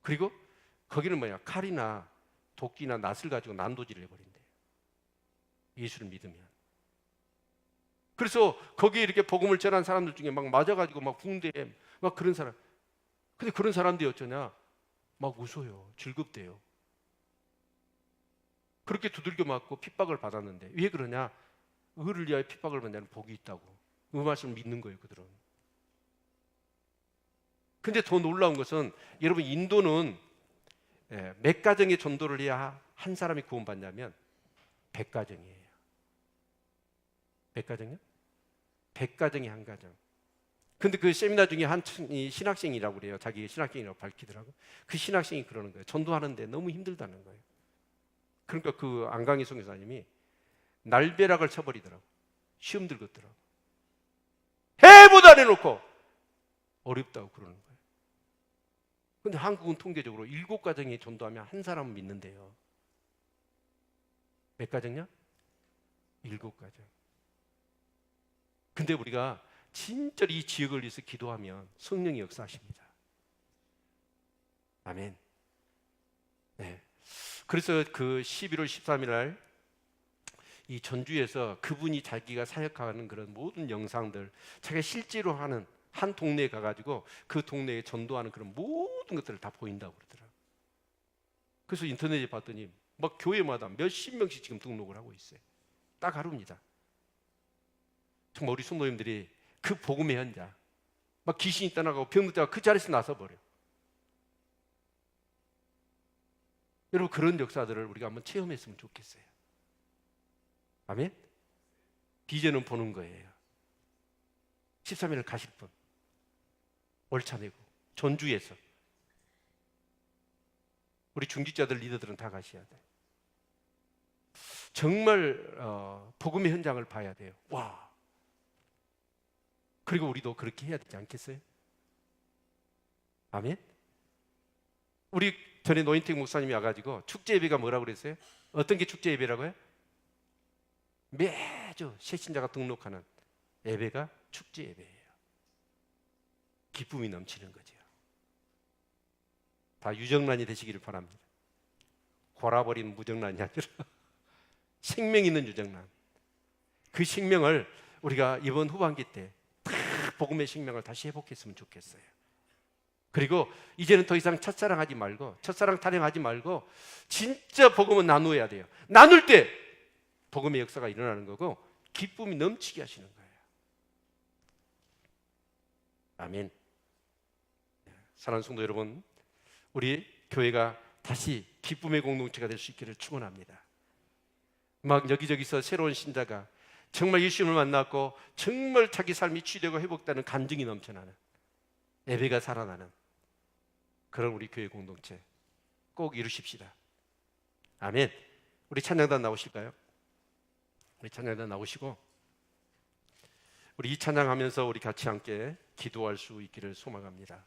그리고 거기는 뭐야? 칼이나 도끼나 낫을 가지고 난도질을 해버린대요, 예수를 믿으면. 그래서 거기에 이렇게 복음을 전한 사람들 중에 막 맞아가지고 막 붕대 막 그런 사람. 근데 그런 사람들이 어쩌냐? 막 웃어요, 즐겁대요. 그렇게 두들겨 맞고 핍박을 받았는데 왜 그러냐? 의를 위하여 핍박을 받는 복이 있다고. 그 말씀을 믿는 거예요, 그들은. 근데 더 놀라운 것은 여러분 인도는 몇 가정의 전도를 해야 한 사람이 구원받냐면 100가정이에요. 몇 가정이요? 100가정이 한 가정. 근데 그 세미나 중에 한 신학생이라고 그래요. 자기 신학생이라고 밝히더라고. 그 신학생이 그러는 거예요. 전도하는데 너무 힘들다는 거예요. 그러니까 그 안강희 선교사님이 날벼락을 쳐버리더라고. 시험 들겠더라고. 해보다 내놓고 어렵다고 그러는 거예요. 근데 한국은 통계적으로 7가정이 전도하면 한 사람은 믿는데요. 몇 가정이야? 7가정. 근데 우리가 진짜 이 지역을 위해서 기도하면 성령이 역사하십니다. 아멘. 네. 그래서 그 11월 13일 날 이 전주에서 그분이 자기가 사역하는 그런 모든 영상들, 자기가 실제로 하는 한 동네에 가가지고 그 동네에 전도하는 그런 모든 것들을 다 보인다고 그러더라고요. 그래서 인터넷에 봤더니 막 교회마다 몇십 명씩 지금 등록을 하고 있어요. 딱 하루입니다. 정말 우리 성도님들이 그 복음의 현장, 막 귀신이 떠나가고 병든 자가 그 자리에서 나서버려. 여러분 그런 역사들을 우리가 한번 체험했으면 좋겠어요. 아멘? 비전은 보는 거예요. 13일 가실 분 월차 내고 전주에서 우리 중직자들 리더들은 다 가셔야 돼요. 정말 복음의 현장을 봐야 돼요. 와. 그리고 우리도 그렇게 해야 되지 않겠어요? 아멘? 우리 전에 노인택 목사님이 와가지고 축제 예배가 뭐라고 그랬어요? 어떤 게 축제 예배라고요? 매주 새신자가 등록하는 예배가 축제 예배예요. 기쁨이 넘치는 거죠. 다 유정란이 되시기를 바랍니다. 골아버린 무정란이 아니라 생명 있는 유정란. 그 생명을 우리가 이번 후반기 때 복음의 생명을 다시 회복했으면 좋겠어요. 그리고 이제는 더 이상 첫사랑하지 말고 첫사랑 타령하지 말고 진짜 복음은 나누어야 돼요. 나눌 때 복음의 역사가 일어나는 거고 기쁨이 넘치게 하시는 거예요. 아멘. 사랑하는 성도 여러분, 우리 교회가 다시 기쁨의 공동체가 될 수 있기를 축원합니다. 막 여기저기서 새로운 신자가 정말 예수님을 만났고 정말 자기 삶이 치유되고 회복되는 간증이 넘쳐나는, 예배가 살아나는 그런 우리 교회 공동체 꼭 이루십시다. 아멘. 우리 찬양단 나오실까요? 우리 찬양단 나오시고 우리 이 찬양하면서 우리 같이 함께 기도할 수 있기를 소망합니다.